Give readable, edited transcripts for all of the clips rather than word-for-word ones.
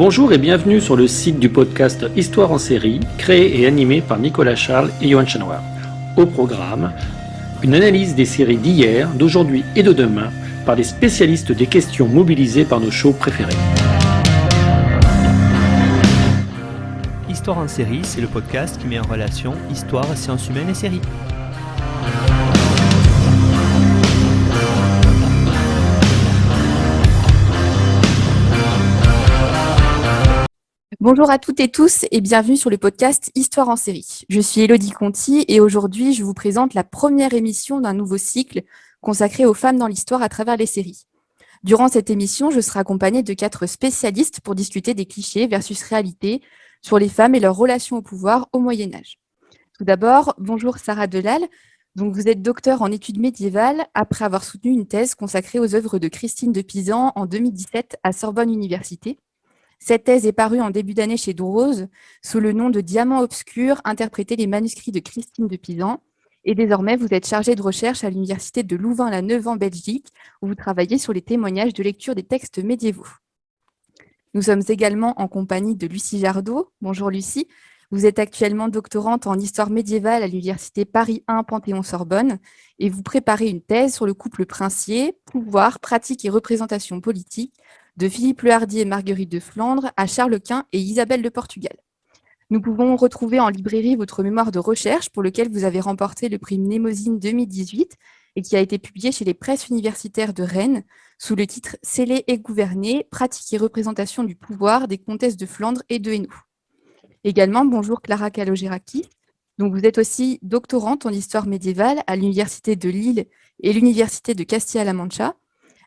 Bonjour et bienvenue sur le site du podcast Histoire en série, créé et animé par Nicolas Charles et Johan Chanoir. Au programme, une analyse des séries d'hier, d'aujourd'hui et de demain par des spécialistes des questions mobilisées par nos shows préférés. Histoire en série, c'est le podcast qui met en relation histoire, sciences humaines et séries. Bonjour à toutes et tous et bienvenue sur le podcast Histoire en série. Je suis Élodie Conti et aujourd'hui je vous présente la première émission d'un nouveau cycle consacré aux femmes dans l'histoire à travers les séries. Durant cette émission, je serai accompagnée de 4 spécialistes pour discuter des clichés versus réalité sur les femmes et leur relation au pouvoir au Moyen-Âge. Tout d'abord, bonjour Sarah Delal. Donc vous êtes docteure en études médiévales après avoir soutenu une thèse consacrée aux œuvres de Christine de Pisan en 2017 à Sorbonne Université. Cette thèse est parue en début d'année chez Droz sous le nom de Diamant obscur, interpréter les manuscrits de Christine de Pisan. Et désormais, vous êtes chargée de recherche à l'université de Louvain-la-Neuve en Belgique, où vous travaillez sur les témoignages de lecture des textes médiévaux. Nous sommes également en compagnie de Lucie Jardot. Bonjour Lucie. Vous êtes actuellement doctorante en histoire médiévale à l'université Paris 1 Panthéon-Sorbonne et vous préparez une thèse sur le couple princier, pouvoir, pratique et représentation politique de Philippe le Hardi et Marguerite de Flandre à Charles Quint et Isabelle de Portugal. Nous pouvons retrouver en librairie votre mémoire de recherche pour lequel vous avez remporté le prix Mnémosyne 2018 et qui a été publié chez les presses universitaires de Rennes sous le titre « Sceller et gouverner, pratique et représentation du pouvoir des comtesses de Flandre et de Hainaut ». Également, bonjour Clara Calogéraki. Donc vous êtes aussi doctorante en histoire médiévale à l'université de Lille et l'université de Castilla-La Mancha.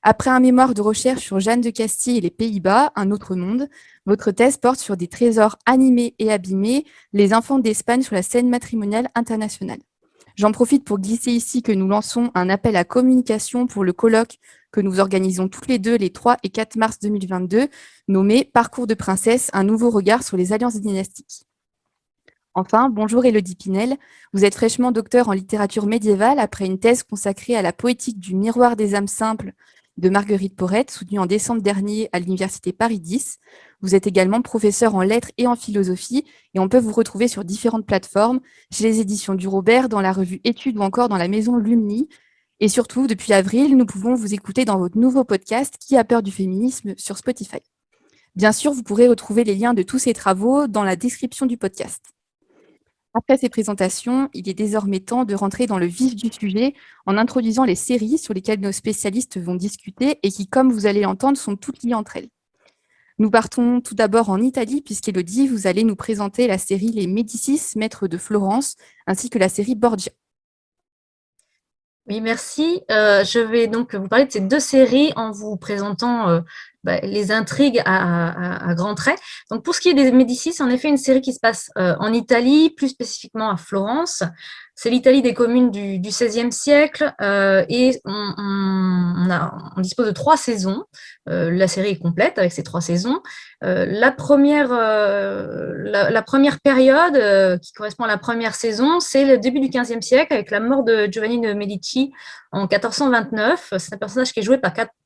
Après un mémoire de recherche sur Jeanne de Castille et les Pays-Bas, un autre monde, votre thèse porte sur des trésors animés et abîmés, les enfants d'Espagne sur la scène matrimoniale internationale. J'en profite pour glisser ici que nous lançons un appel à communication pour le colloque que nous organisons toutes les deux les 3 et 4 mars 2022, nommé « Parcours de princesse, un nouveau regard sur les alliances dynastiques ». Enfin, bonjour Élodie Pinel, vous êtes fraîchement docteur en littérature médiévale après une thèse consacrée à la poétique du miroir des âmes simples de Marguerite Porrette, soutenue en décembre dernier à l'université Paris 10. Vous êtes également professeur en lettres et en philosophie et on peut vous retrouver sur différentes plateformes, chez les éditions du Robert, dans la revue Études ou encore dans la maison Lumni. Et surtout, depuis avril, nous pouvons vous écouter dans votre nouveau podcast Qui a peur du féminisme sur Spotify. Bien sûr, vous pourrez retrouver les liens de tous ces travaux dans la description du podcast. Après ces présentations, il est désormais temps de rentrer dans le vif du sujet en introduisant les séries sur lesquelles nos spécialistes vont discuter et qui, comme vous allez l'entendre, sont toutes liées entre elles. Nous partons tout d'abord en Italie, puisqu'Élodie, vous allez nous présenter la série Les Médicis, maîtres de Florence, ainsi que la série Borgia. Oui, merci. Je vais donc vous parler de ces 2 séries en vous présentant les intrigues à grands traits. Donc, pour ce qui est des Médicis, c'est en effet une série qui se passe en Italie, plus spécifiquement à Florence. C'est l'Italie des communes du XVIe siècle et on dispose de 3 saisons. La série est complète avec ces 3 saisons. La première période qui correspond à la première saison, c'est le début du XVe siècle avec la mort de Giovanni de Medici en 1429. C'est un personnage qui est joué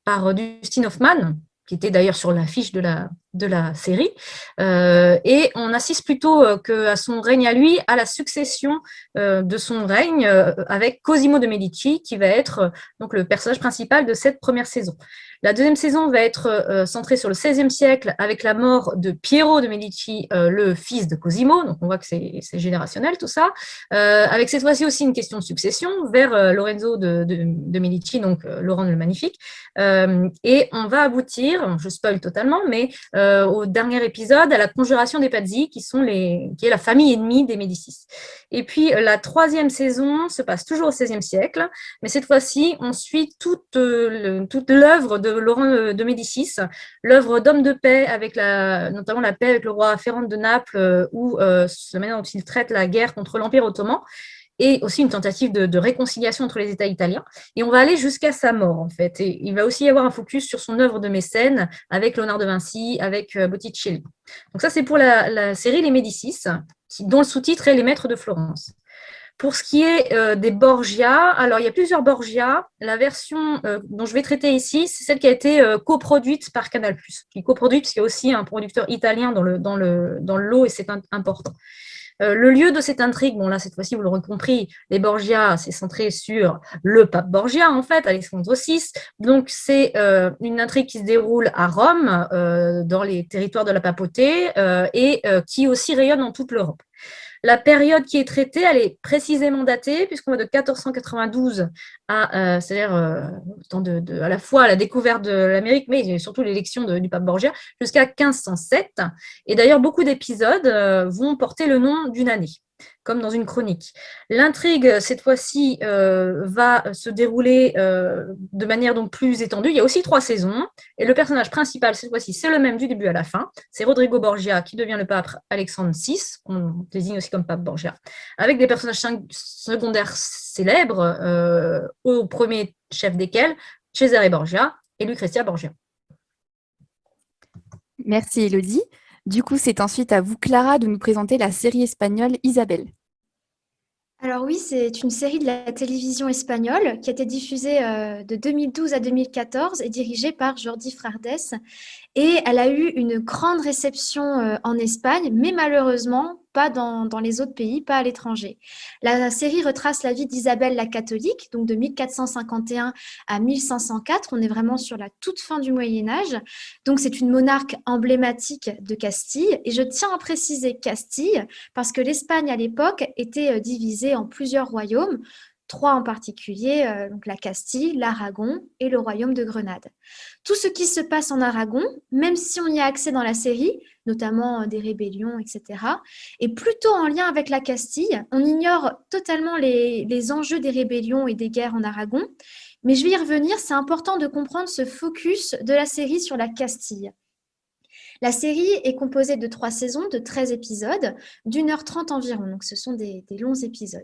par Dustin Hoffman, qui était d'ailleurs sur l'affiche de la série, et on assiste plutôt qu'à son règne à lui, à la succession de son règne avec Cosimo de Medici, qui va être donc le personnage principal de cette première saison. La deuxième saison va être centrée sur le XVIe siècle avec la mort de Piero de Medici, le fils de Cosimo, donc on voit que c'est générationnel tout ça, avec cette fois-ci aussi une question de succession vers Lorenzo de Medici, donc Laurent le Magnifique, et on va aboutir, je spoil totalement, mais au dernier épisode, à la conjuration des Pazzi, qui est la famille ennemie des Médicis. Et puis, la troisième saison se passe toujours au XVIe siècle, mais cette fois-ci, on suit toute l'œuvre de Laurent de Médicis, l'œuvre d'homme de paix, avec notamment la paix avec le roi Ferrand de Naples, ou la manière dont il traite la guerre contre l'Empire ottoman, et aussi une tentative de réconciliation entre les États italiens. Et on va aller jusqu'à sa mort, en fait. Et il va aussi y avoir un focus sur son œuvre de mécène, avec Léonard de Vinci, avec Botticelli. Donc ça, c'est pour la série Les Médicis, dont le sous-titre est Les Maîtres de Florence. Pour ce qui est des Borgia, alors il y a plusieurs Borgia. La version dont je vais traiter ici, c'est celle qui a été coproduite par Canal+. Qui est coproduite parce qu'il y a aussi un producteur italien dans le lot et c'est important. Le lieu de cette intrigue, bon là cette fois-ci vous l'aurez compris, les Borgia, c'est centré sur le pape Borgia en fait, Alexandre VI. Donc c'est une intrigue qui se déroule à Rome, dans les territoires de la papauté et qui aussi rayonne dans toute l'Europe. La période qui est traitée, elle est précisément datée, puisqu'on va de 1492 c'est-à-dire à la fois la découverte de l'Amérique, mais surtout l'élection du pape Borgia, jusqu'à 1507. Et d'ailleurs, beaucoup d'épisodes vont porter le nom d'une année, comme dans une chronique. L'intrigue, cette fois-ci, va se dérouler de manière donc plus étendue. Il y a aussi 3 saisons, et le personnage principal, cette fois-ci, c'est le même du début à la fin. C'est Rodrigo Borgia, qui devient le pape Alexandre VI, qu'on désigne aussi comme pape Borgia, avec des personnages secondaires célèbres, au premier chef desquels, Cesare Borgia et Lucrezia Borgia. Merci Élodie. Du coup, c'est ensuite à vous, Clara, de nous présenter la série espagnole Isabelle. Alors oui, c'est une série de la télévision espagnole qui a été diffusée de 2012 à 2014 et dirigée par Jordi Frades. Et elle a eu une grande réception en Espagne, mais malheureusement pas dans les autres pays, pas à l'étranger. La série retrace la vie d'Isabelle la catholique, donc de 1451 à 1504. On est vraiment sur la toute fin du Moyen-Âge. Donc c'est une monarque emblématique de Castille. Et je tiens à préciser Castille parce que l'Espagne à l'époque était divisée en plusieurs royaumes. 3 en particulier, donc la Castille, l'Aragon et le royaume de Grenade. Tout ce qui se passe en Aragon, même si on y a accès dans la série, notamment des rébellions, etc., est plutôt en lien avec la Castille. On ignore totalement les enjeux des rébellions et des guerres en Aragon, mais je vais y revenir, c'est important de comprendre ce focus de la série sur la Castille. La série est composée de 3 saisons, de 13 épisodes, d'1h30 environ, donc ce sont des longs épisodes.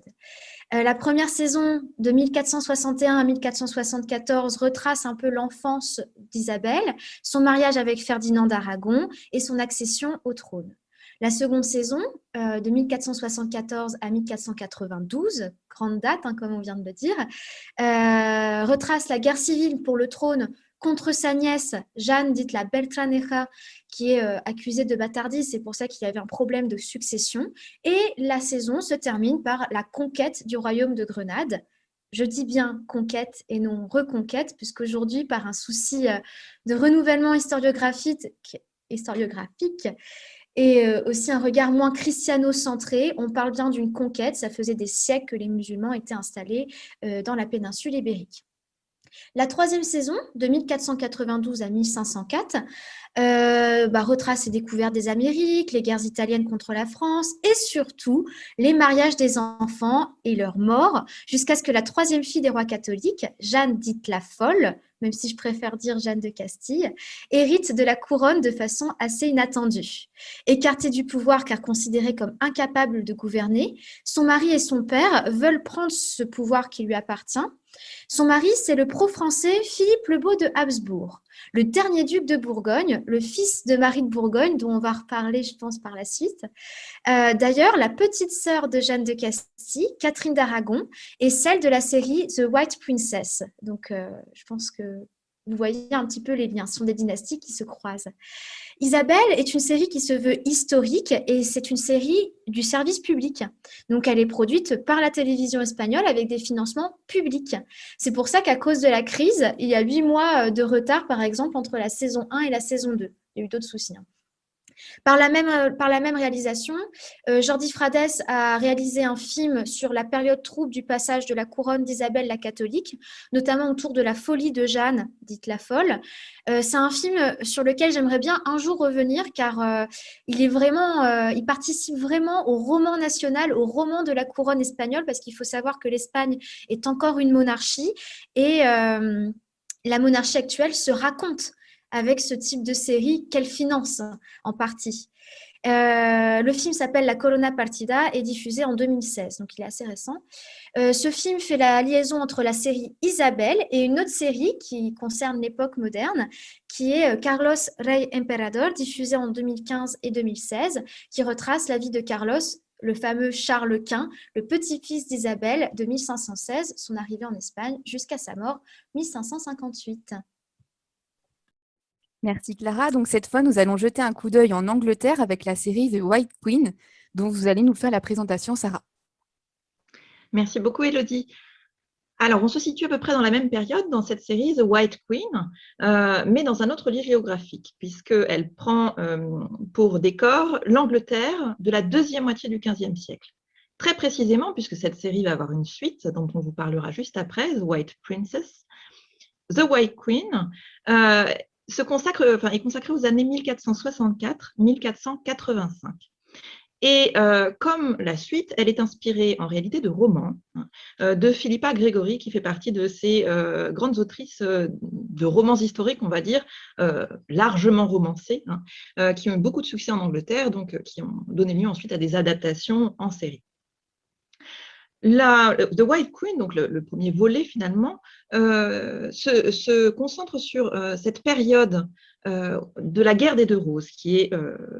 La première saison, de 1461 à 1474, retrace un peu l'enfance d'Isabelle, son mariage avec Ferdinand d'Aragon et son accession au trône. La seconde saison, de 1474 à 1492, grande date, comme on vient de le dire, retrace la guerre civile pour le trône contre sa nièce, Jeanne, dite la Beltraneja, qui est accusée de bâtardise. C'est pour ça qu'il y avait un problème de succession. Et la saison se termine par la conquête du royaume de Grenade. Je dis bien conquête et non reconquête, puisqu'aujourd'hui, par un souci de renouvellement historiographique et aussi un regard moins christiano-centré, on parle bien d'une conquête. Ça faisait des siècles que les musulmans étaient installés dans la péninsule ibérique. La troisième saison, de 1492 à 1504, retrace les découvertes des Amériques, les guerres italiennes contre la France et surtout les mariages des enfants et leur mort, jusqu'à ce que la troisième fille des rois catholiques, Jeanne dite la Folle, même si je préfère dire Jeanne de Castille, hérite de la couronne de façon assez inattendue. Écartée du pouvoir car considérée comme incapable de gouverner, son mari et son père veulent prendre ce pouvoir qui lui appartient. Son mari, c'est le pro-français Philippe le Beau de Habsbourg, le dernier duc de Bourgogne, le fils de Marie de Bourgogne, dont on va reparler, je pense, par la suite. D'ailleurs, la petite sœur de Jeanne de Castille, Catherine d'Aragon, est celle de la série The White Princess. Donc, je pense que vous voyez un petit peu les liens. Ce sont des dynasties qui se croisent. Isabelle est une série qui se veut historique et c'est une série du service public. Donc, elle est produite par la télévision espagnole avec des financements publics. C'est pour ça qu'à cause de la crise, il y a 8 mois de retard, par exemple, entre la saison 1 et la saison 2. Il y a eu d'autres soucis. Par la même réalisation, Jordi Frades a réalisé un film sur la période trouble du passage de la couronne d'Isabelle la catholique, notamment autour de la folie de Jeanne, dite la Folle. C'est un film sur lequel j'aimerais bien un jour revenir car il participe vraiment au roman national, au roman de la couronne espagnole, parce qu'il faut savoir que l'Espagne est encore une monarchie et la monarchie actuelle se raconte avec ce type de série qu'elle finance en partie. Le film s'appelle La Colonna Partida et est diffusé en 2016, donc il est assez récent. Ce film fait la liaison entre la série Isabelle et une autre série qui concerne l'époque moderne, qui est Carlos Rey Emperador, diffusée en 2015 et 2016, qui retrace la vie de Carlos, le fameux Charles Quint, le petit-fils d'Isabelle de 1516, son arrivée en Espagne jusqu'à sa mort 1558. Merci Clara. Donc cette fois, nous allons jeter un coup d'œil en Angleterre avec la série The White Queen, dont vous allez nous faire la présentation, Sarah. Merci beaucoup, Élodie. Alors, on se situe à peu près dans la même période dans cette série, The White Queen, mais dans un autre lieu géographique, puisqu'elle prend pour décor l'Angleterre de la deuxième moitié du XVe siècle. Très précisément, puisque cette série va avoir une suite, dont on vous parlera juste après, The White Princess. The White Queen est consacrée aux années 1464-1485. Et comme la suite, elle est inspirée en réalité de romans de Philippa Gregory, qui fait partie de ces grandes autrices de romans historiques, on va dire, largement romancés, qui ont eu beaucoup de succès en Angleterre, donc qui ont donné lieu ensuite à des adaptations en série. The White Queen, donc le premier volet finalement, se concentre sur cette période de la guerre des Deux Roses, qui est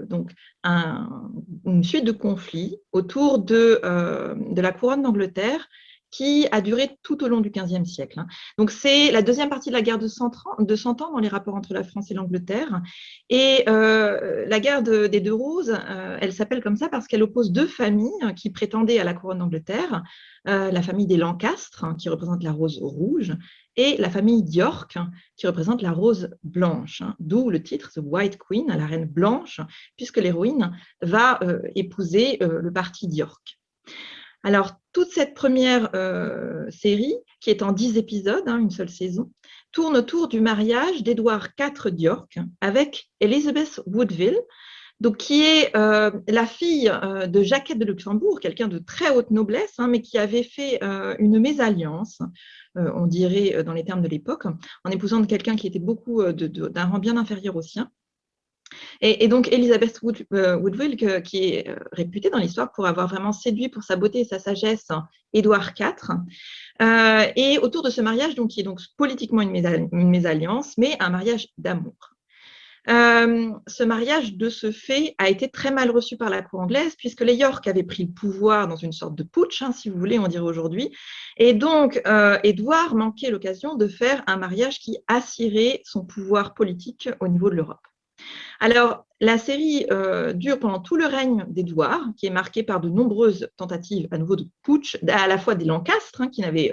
donc une suite de conflits autour de la couronne d'Angleterre qui a duré tout au long du XVe siècle. Donc, c'est la deuxième partie de la guerre de 100 ans dans les rapports entre la France et l'Angleterre. Et la guerre des Deux Roses, elle s'appelle comme ça parce qu'elle oppose deux familles qui prétendaient à la couronne d'Angleterre, la famille des Lancastres, qui représente la rose rouge, et la famille d'York, qui représente la rose blanche, d'où le titre The White Queen, la reine blanche, puisque l'héroïne va épouser le parti d'York. Alors, toute cette première série, qui est en 10 épisodes, une seule saison, tourne autour du mariage d'Édouard IV d'York avec Elizabeth Woodville, donc, qui est la fille de Jacquette de Luxembourg, quelqu'un de très haute noblesse, mais qui avait fait une mésalliance, on dirait dans les termes de l'époque, en épousant quelqu'un qui était beaucoup d'un rang bien inférieur au sien. Et donc, Elizabeth Woodville, qui est réputée dans l'histoire pour avoir vraiment séduit pour sa beauté et sa sagesse Édouard IV. Et autour de ce mariage, donc, qui est donc politiquement une mésalliance, mais un mariage d'amour. Ce mariage, de ce fait, a été très mal reçu par la cour anglaise, puisque les York avaient pris le pouvoir dans une sorte de putsch, si vous voulez, on dirait aujourd'hui. Et donc, Édouard manquait l'occasion de faire un mariage qui assiérait son pouvoir politique au niveau de l'Europe. Alors, la série dure pendant tout le règne d'Édouard, qui est marqué par de nombreuses tentatives à nouveau de putsch, à la fois des Lancastres, qui n'avaient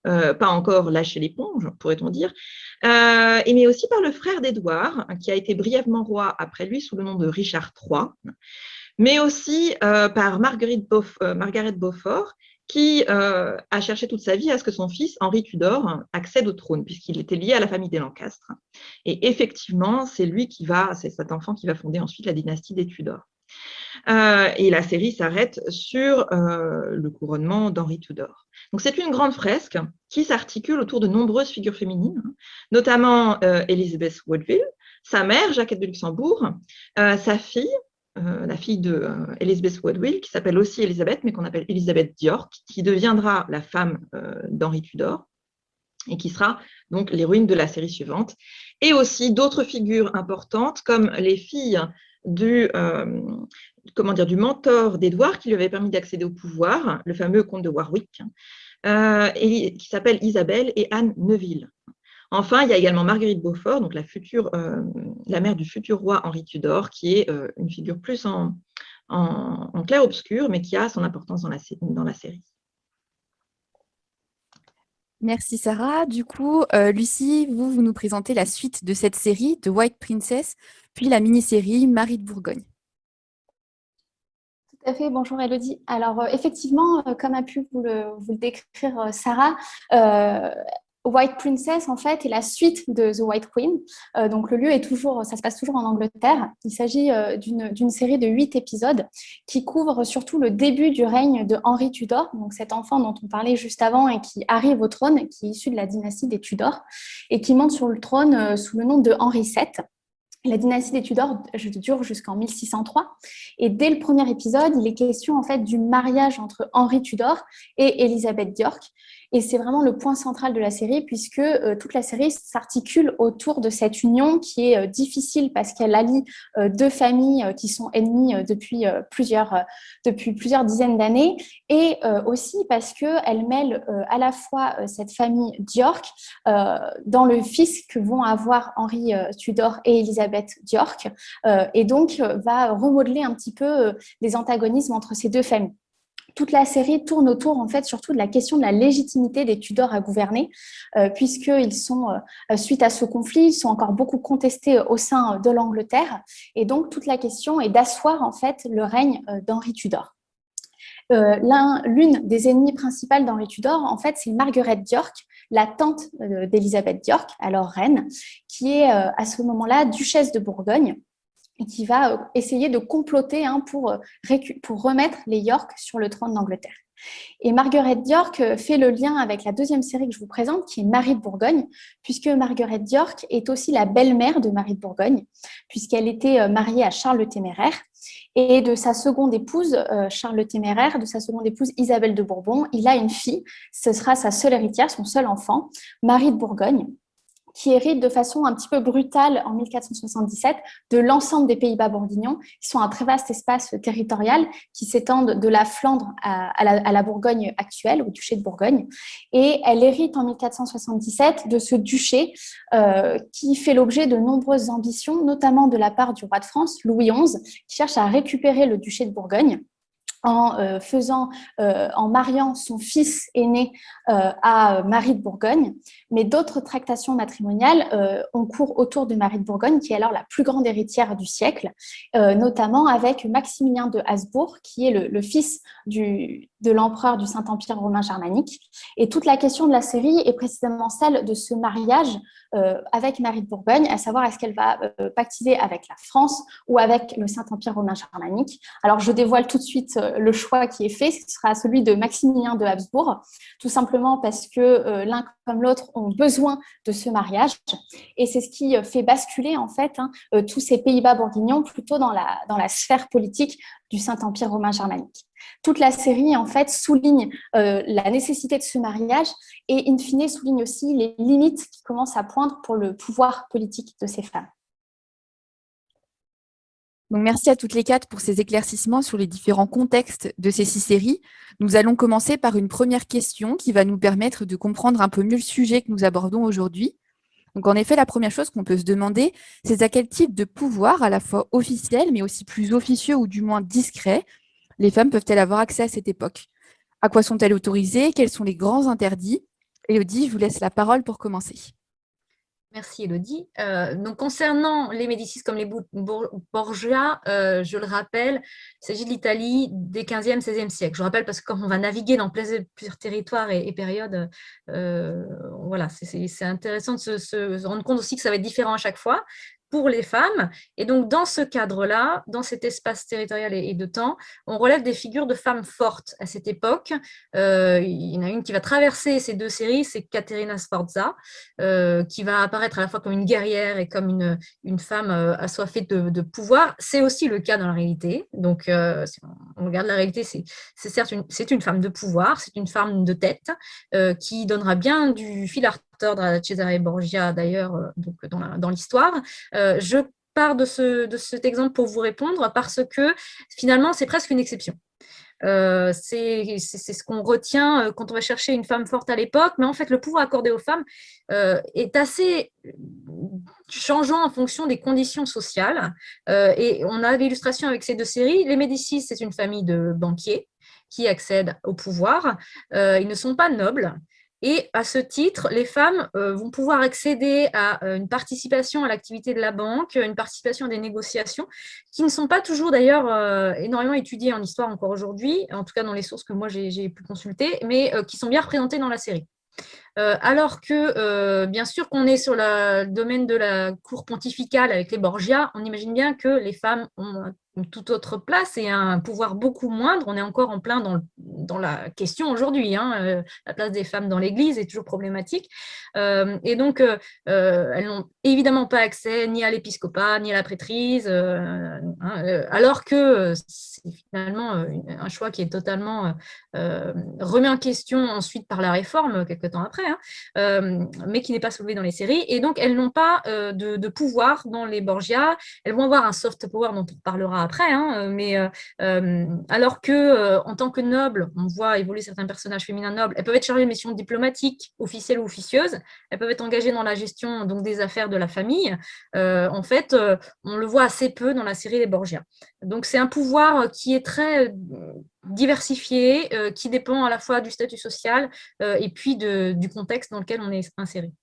pas encore lâché l'éponge, pourrait-on dire, mais aussi par le frère d'Édouard, qui a été brièvement roi après lui sous le nom de Richard III, mais aussi par Margaret Beaufort, qui a cherché toute sa vie à ce que son fils, Henri Tudor, accède au trône, puisqu'il était lié à la famille des Lancastres. Et effectivement, c'est cet enfant qui va fonder ensuite la dynastie des Tudors. Et la série s'arrête sur le couronnement d'Henri Tudor. Donc, c'est une grande fresque qui s'articule autour de nombreuses figures féminines, notamment Elizabeth Woodville, sa mère, Jacquette de Luxembourg, sa fille, la fille de Elizabeth Woodville, qui s'appelle aussi Elizabeth, mais qu'on appelle Elizabeth d'York, qui deviendra la femme d'Henri Tudor et qui sera donc l'héroïne de la série suivante. Et aussi d'autres figures importantes, comme les filles du mentor d'Édouard, qui lui avait permis d'accéder au pouvoir, le fameux comte de Warwick, qui s'appelle Isabelle et Anne Neville. Enfin, il y a également Marguerite Beaufort, donc la mère du futur roi Henri Tudor, qui est une figure plus en clair-obscur, mais qui a son importance dans la série. Merci Sarah. Du coup, Lucie, vous nous présentez la suite de cette série, The White Princess, puis la mini-série Marie de Bourgogne. Tout à fait, bonjour Élodie. Alors effectivement, comme a pu vous le décrire Sarah, White Princess, en fait, est la suite de The White Queen. Donc, le lieu ça se passe toujours en Angleterre. Il s'agit d'une série de 8 épisodes qui couvre surtout le début du règne de Henri Tudor, donc cet enfant dont on parlait juste avant et qui arrive au trône, qui est issu de la dynastie des Tudors et qui monte sur le trône sous le nom de Henri VII. La dynastie des Tudors dure jusqu'en 1603 et dès le premier épisode, il est question en fait du mariage entre Henri Tudor et Élisabeth d'York. Et c'est vraiment le point central de la série puisque toute la série s'articule autour de cette union qui est difficile parce qu'elle allie deux familles qui sont ennemies depuis plusieurs dizaines d'années et aussi parce qu'elle mêle à la fois cette famille d'York dans le fils que vont avoir Henri Tudor et Élisabeth d'York et donc va remodeler un petit peu les antagonismes entre ces deux familles. Toute la série tourne autour, en fait, surtout de la question de la légitimité des Tudors à gouverner, puisqu'ils sont, suite à ce conflit, ils sont encore beaucoup contestés au sein de l'Angleterre. Et donc, toute la question est d'asseoir, en fait, le règne d'Henri Tudor. L'une des ennemies principales d'Henri Tudor, en fait, c'est Margaret d'York, la tante d'Élisabeth d'York, alors reine, qui est à ce moment-là duchesse de Bourgogne, et qui va essayer de comploter pour remettre les York sur le trône d'Angleterre. Et Margaret d'York fait le lien avec la deuxième série que je vous présente, qui est Marie de Bourgogne, puisque Margaret d'York est aussi la belle-mère de Marie de Bourgogne, puisqu'elle était mariée à Charles le Téméraire. Et de sa seconde épouse, Charles le Téméraire, de sa seconde épouse Isabelle de Bourbon, il a une fille, ce sera sa seule héritière, son seul enfant, Marie de Bourgogne, qui hérite de façon un petit peu brutale en 1477 de l'ensemble des Pays-Bas bourguignons, qui sont un très vaste espace territorial qui s'étendent de la Flandre à la Bourgogne actuelle, au duché de Bourgogne. Et elle hérite en 1477 de ce duché qui fait l'objet de nombreuses ambitions, notamment de la part du roi de France, Louis XI, qui cherche à récupérer le duché de Bourgogne en mariant son fils aîné à Marie de Bourgogne, mais d'autres tractations matrimoniales ont cours autour de Marie de Bourgogne, qui est alors la plus grande héritière du siècle, notamment avec Maximilien de Habsbourg, qui est le fils de l'empereur du Saint-Empire romain germanique. Et toute la question de la série est précisément celle de ce mariage avec Marie de Bourgogne, à savoir est-ce qu'elle va pactiser avec la France ou avec le Saint-Empire romain germanique. Alors je dévoile tout de suite le choix qui est fait, ce sera celui de Maximilien de Habsbourg, tout simplement parce que l'un comme l'autre ont besoin de ce mariage, et c'est ce qui fait basculer en fait tous ces Pays-Bas bourguignons plutôt dans la sphère politique du Saint-Empire romain germanique. Toute la série en fait souligne la nécessité de ce mariage et in fine souligne aussi les limites qui commencent à poindre pour le pouvoir politique de ces femmes. Donc, merci à toutes les quatre pour ces éclaircissements sur les différents contextes de ces 6 séries. Nous allons commencer par une première question qui va nous permettre de comprendre un peu mieux le sujet que nous abordons aujourd'hui. Donc, en effet, la première chose qu'on peut se demander, c'est à quel type de pouvoir, à la fois officiel, mais aussi plus officieux ou du moins discret, les femmes peuvent-elles avoir accès à cette époque? À quoi sont-elles autorisées? Quels sont les grands interdits? Élodie, je vous laisse la parole pour commencer. Merci Élodie. Donc concernant les Médicis comme les Borgia, je le rappelle, il s'agit de l'Italie des 15e, 16e siècles. Je rappelle parce que quand on va naviguer dans plusieurs territoires et périodes, voilà, c'est intéressant de se rendre compte aussi que ça va être différent à chaque fois pour les femmes. Et donc, dans ce cadre-là, dans cet espace territorial et de temps, on relève des figures de femmes fortes à cette époque. Il y en a une qui va traverser ces 2 séries, c'est Caterina Sforza, qui va apparaître à la fois comme une guerrière et comme une femme assoiffée de pouvoir. C'est aussi le cas dans la réalité. Donc, si on regarde la réalité, c'est certes une femme de pouvoir, c'est une femme de tête qui donnera bien du fil à retordre à Cesare Borgia, d'ailleurs, dans l'histoire. Je pars de cet exemple pour vous répondre parce que finalement, c'est presque une exception. C'est ce qu'on retient quand on va chercher une femme forte à l'époque, mais en fait, le pouvoir accordé aux femmes est assez changeant en fonction des conditions sociales. Et on a l'illustration avec ces 2 séries. Les Médicis, c'est une famille de banquiers qui accèdent au pouvoir. Ils ne sont pas nobles. Et à ce titre, les femmes vont pouvoir accéder à une participation à l'activité de la banque, une participation à des négociations, qui ne sont pas toujours d'ailleurs énormément étudiées en histoire encore aujourd'hui, en tout cas dans les sources que moi j'ai pu consulter, mais qui sont bien représentées dans la série. alors que, bien sûr, qu'on est sur le domaine de la cour pontificale avec les Borgia, on imagine bien que les femmes ont une toute autre place et un pouvoir beaucoup moindre. On est encore en plein dans la question aujourd'hui. La place des femmes dans l'Église est toujours problématique. Et donc, elles n'ont évidemment pas accès ni à l'épiscopat, ni à la prêtrise, alors que c'est finalement un choix qui est totalement remis en question ensuite par la réforme, quelques temps après, mais qui n'est pas soulevé dans les séries. Et donc, elles n'ont pas de pouvoir dans les Borgia. Elles vont avoir un soft power dont on parlera après, alors que en tant que noble, on voit évoluer certains personnages féminins nobles. Elles peuvent être chargées de missions diplomatiques, officielles ou officieuses. Elles peuvent être engagées dans la gestion donc, des affaires de la famille. En fait, on le voit assez peu dans la série Les Borgia. Donc, c'est un pouvoir qui est très diversifié, qui dépend à la fois du statut social et puis du contexte dans lequel on est inséré.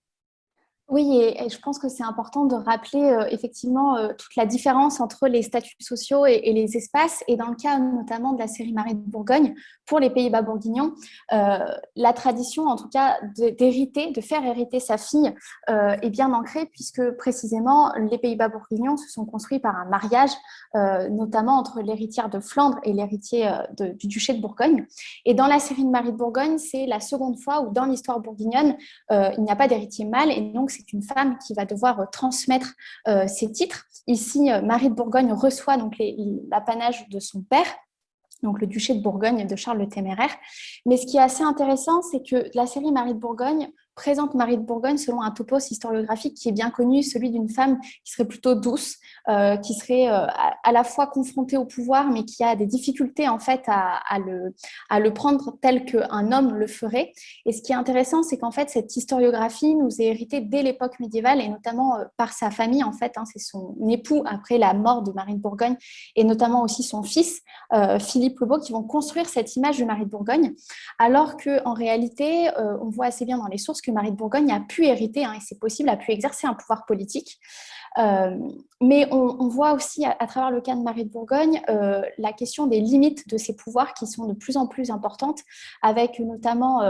Oui, et je pense que c'est important de rappeler effectivement toute la différence entre les statuts sociaux et les espaces. Et dans le cas notamment de la série Marie de Bourgogne, pour les Pays-Bas bourguignons, la tradition en tout cas d'hériter, de faire hériter sa fille est bien ancrée puisque précisément les Pays-Bas bourguignons se sont construits par un mariage, notamment entre l'héritière de Flandre et l'héritier du duché de Bourgogne. Et dans la série de Marie de Bourgogne, c'est la seconde fois où dans l'histoire bourguignonne, il n'y a pas d'héritier mâle et donc c'est une femme qui va devoir transmettre ses titres. Ici, Marie de Bourgogne reçoit donc l'apanage de son père, donc le duché de Bourgogne de Charles le Téméraire. Mais ce qui est assez intéressant, c'est que la série Marie de Bourgogne présente Marie de Bourgogne selon un topos historiographique qui est bien connu, celui d'une femme qui serait plutôt douce, qui serait à la fois confrontée au pouvoir, mais qui a des difficultés en fait à le prendre tel qu'un homme le ferait. Et ce qui est intéressant, c'est qu'en fait, cette historiographie nous est héritée dès l'époque médiévale, et notamment par sa famille, en fait. C'est son époux après la mort de Marie de Bourgogne, et notamment aussi son fils, Philippe le Beau, qui vont construire cette image de Marie de Bourgogne, alors qu'en réalité, on voit assez bien dans les sources que Marie de Bourgogne a pu hériter, et c'est possible, a pu exercer un pouvoir politique. Mais on voit aussi à travers le cas de Marie de Bourgogne la question des limites de ses pouvoirs qui sont de plus en plus importantes, avec notamment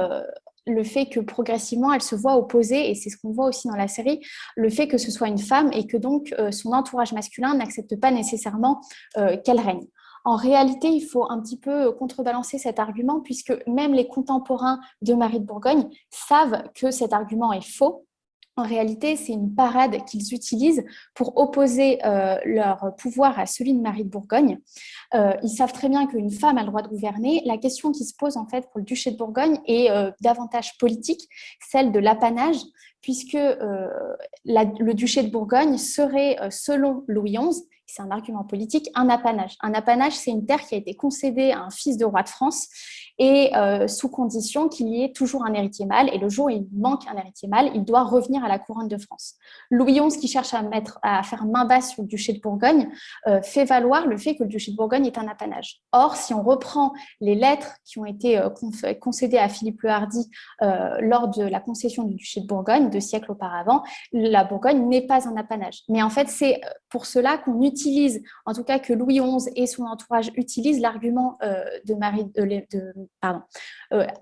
le fait que progressivement elle se voit opposer, et c'est ce qu'on voit aussi dans la série, le fait que ce soit une femme et que donc son entourage masculin n'accepte pas nécessairement qu'elle règne. En réalité, il faut un petit peu contrebalancer cet argument puisque même les contemporains de Marie de Bourgogne savent que cet argument est faux. En réalité, c'est une parade qu'ils utilisent pour opposer leur pouvoir à celui de Marie de Bourgogne. Ils savent très bien qu'une femme a le droit de gouverner. La question qui se pose en fait pour le duché de Bourgogne est davantage politique, celle de l'apanage, puisque le duché de Bourgogne serait, selon Louis XI, c'est un argument politique, un apanage. Un apanage, c'est une terre qui a été concédée à un fils de roi de France et sous condition qu'il y ait toujours un héritier mâle. Et le jour où il manque un héritier mâle, il doit revenir à la couronne de France. Louis XI, qui cherche à faire main basse sur le duché de Bourgogne, fait valoir le fait que le duché de Bourgogne est un apanage. Or, si on reprend les lettres qui ont été concédées à Philippe le Hardi lors de la concession du duché de Bourgogne, 2 siècles auparavant, la Bourgogne n'est pas un apanage. Mais en fait, c'est pour cela qu'on utilise, en tout cas que Louis XI et son entourage utilisent l'argument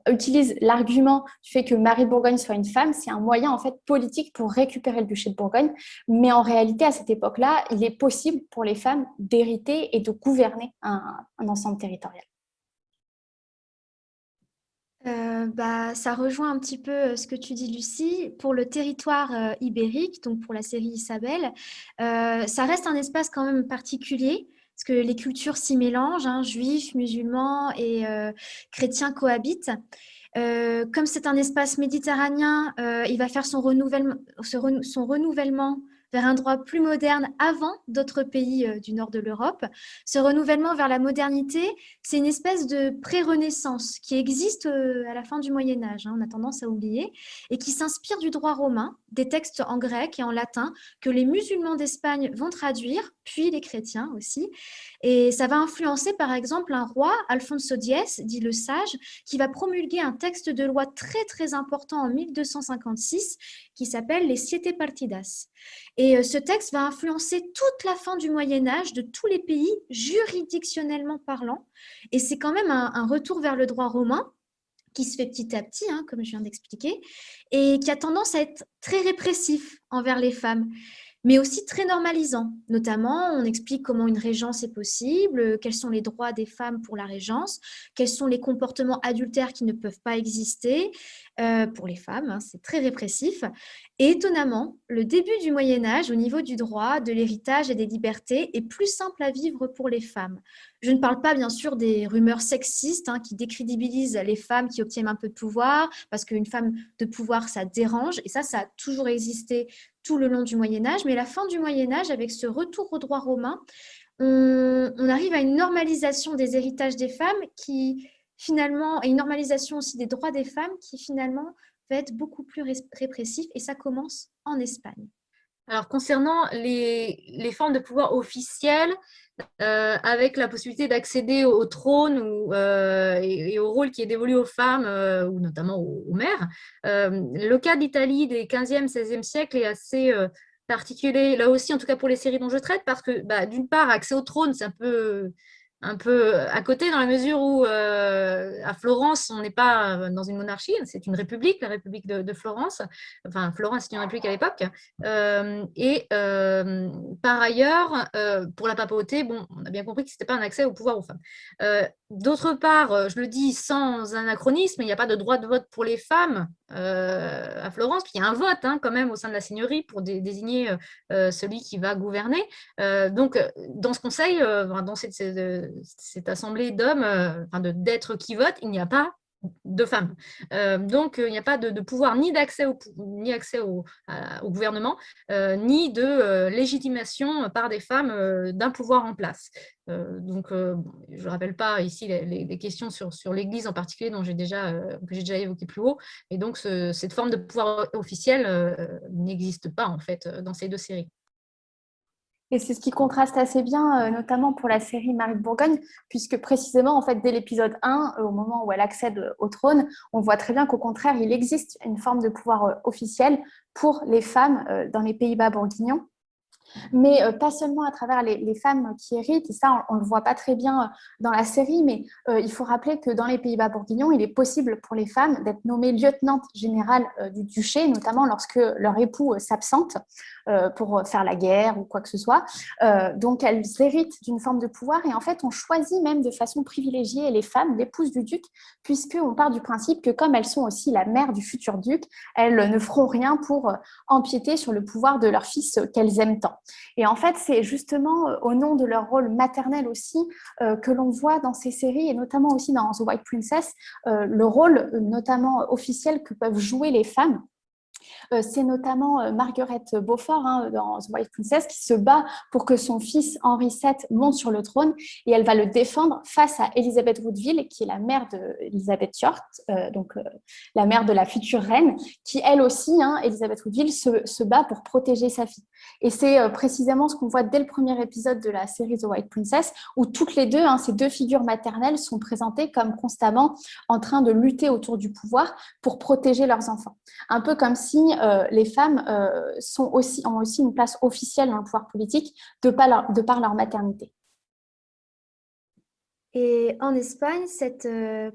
utilise l'argument du fait que Marie de Bourgogne soit une femme. C'est un moyen en fait politique pour récupérer le duché de Bourgogne. Mais en réalité, à cette époque-là, il est possible pour les femmes d'hériter et de gouverner un ensemble territorial. Ça rejoint un petit peu ce que tu dis, Lucie. Pour le territoire ibérique, donc pour la série Isabelle, ça reste un espace quand même particulier, parce que les cultures s'y mélangent, juifs, musulmans et chrétiens cohabitent. Comme c'est un espace méditerranéen, il va faire son renouvellement vers un droit plus moderne avant d'autres pays du nord de l'Europe. Ce renouvellement vers la modernité, c'est une espèce de pré-renaissance qui existe à la fin du Moyen-Âge, on a tendance à oublier, et qui s'inspire du droit romain, des textes en grec et en latin que les musulmans d'Espagne vont traduire, puis les chrétiens aussi. Et ça va influencer par exemple un roi, Alfonso X, dit le Sage, qui va promulguer un texte de loi très très important en 1256 qui s'appelle les Siete Partidas. Et ce texte va influencer toute la fin du Moyen-Âge de tous les pays juridictionnellement parlant. Et c'est quand même un retour vers le droit romain, qui se fait petit à petit, hein, comme je viens d'expliquer, et qui a tendance à être très répressif envers les femmes, mais aussi très normalisant. Notamment, on explique comment une régence est possible, quels sont les droits des femmes pour la régence, quels sont les comportements adultères qui ne peuvent pas exister pour les femmes, hein, c'est très répressif. Et étonnamment, le début du Moyen-Âge, au niveau du droit, de l'héritage et des libertés, est plus simple à vivre pour les femmes. Je ne parle pas, bien sûr, des rumeurs sexistes hein, qui décrédibilisent les femmes qui obtiennent un peu de pouvoir, parce qu'une femme de pouvoir, ça dérange, et ça a toujours existé tout le long du Moyen-Âge. Mais à la fin du Moyen-Âge, avec ce retour au droit romain, on arrive à une normalisation des héritages des femmes qui, finalement, et une normalisation aussi des droits des femmes qui, finalement, va être beaucoup plus répressif, et ça commence en Espagne. Alors, concernant les formes de pouvoir officielles, avec la possibilité d'accéder au trône et au rôle qui est dévolu aux femmes, ou notamment aux mères, le cas d'Italie des 15e, 16e siècles est assez particulier, là aussi, en tout cas pour les séries dont je traite, parce que d'une part, accès au trône, c'est un peu à côté dans la mesure où à Florence, on n'est pas dans une monarchie, c'est une république, la République de Florence. Enfin, Florence, c'est une république à l'époque. Par ailleurs, pour la papauté, bon, on a bien compris que ce n'était pas un accès au pouvoir aux femmes. D'autre part, je le dis sans anachronisme, il n'y a pas de droit de vote pour les femmes à Florence, puis il y a un vote hein, quand même au sein de la seigneurie pour désigner celui qui va gouverner. Donc, dans ce conseil, dans cette assemblée d'hommes, d'êtres qui votent, il n'y a pas de femmes. Donc, il n'y a pas de pouvoir ni d'accès ni accès au gouvernement, ni de légitimation par des femmes d'un pouvoir en place. Donc, je ne rappelle pas ici les questions sur l'Église en particulier que j'ai déjà évoquées plus haut. Et donc, cette forme de pouvoir officiel n'existe pas en fait dans ces deux séries. Et c'est ce qui contraste assez bien, notamment pour la série Marie de Bourgogne, puisque précisément, en fait, dès l'épisode 1, au moment où elle accède au trône, on voit très bien qu'au contraire, il existe une forme de pouvoir officiel pour les femmes dans les Pays-Bas bourguignons. Mais pas seulement à travers les femmes qui héritent, et ça on ne le voit pas très bien dans la série, mais il faut rappeler que dans les Pays-Bas bourguignons, il est possible pour les femmes d'être nommées lieutenantes générales du duché, notamment lorsque leur époux s'absente pour faire la guerre ou quoi que ce soit. Donc elles héritent d'une forme de pouvoir, et en fait on choisit même de façon privilégiée les femmes, l'épouses du duc, puisqu'on part du principe que comme elles sont aussi la mère du futur duc, elles ne feront rien pour empiéter sur le pouvoir de leur fils qu'elles aiment tant. Et en fait, c'est justement au nom de leur rôle maternel aussi que l'on voit dans ces séries, et notamment aussi dans The White Princess, le rôle notamment officiel que peuvent jouer les femmes. C'est notamment Margaret Beaufort dans The White Princess qui se bat pour que son fils Henri VII monte sur le trône, et elle va le défendre face à Elizabeth Woodville, qui est la mère d'Elizabeth York, la mère de la future reine, qui elle aussi, Elizabeth Woodville, se bat pour protéger sa fille. Et c'est précisément ce qu'on voit dès le premier épisode de la série The White Princess, où toutes les deux, ces deux figures maternelles sont présentées comme constamment en train de lutter autour du pouvoir pour protéger leurs enfants. Un peu comme si les femmes ont aussi une place officielle dans le pouvoir politique de par leur maternité. Et en Espagne, cette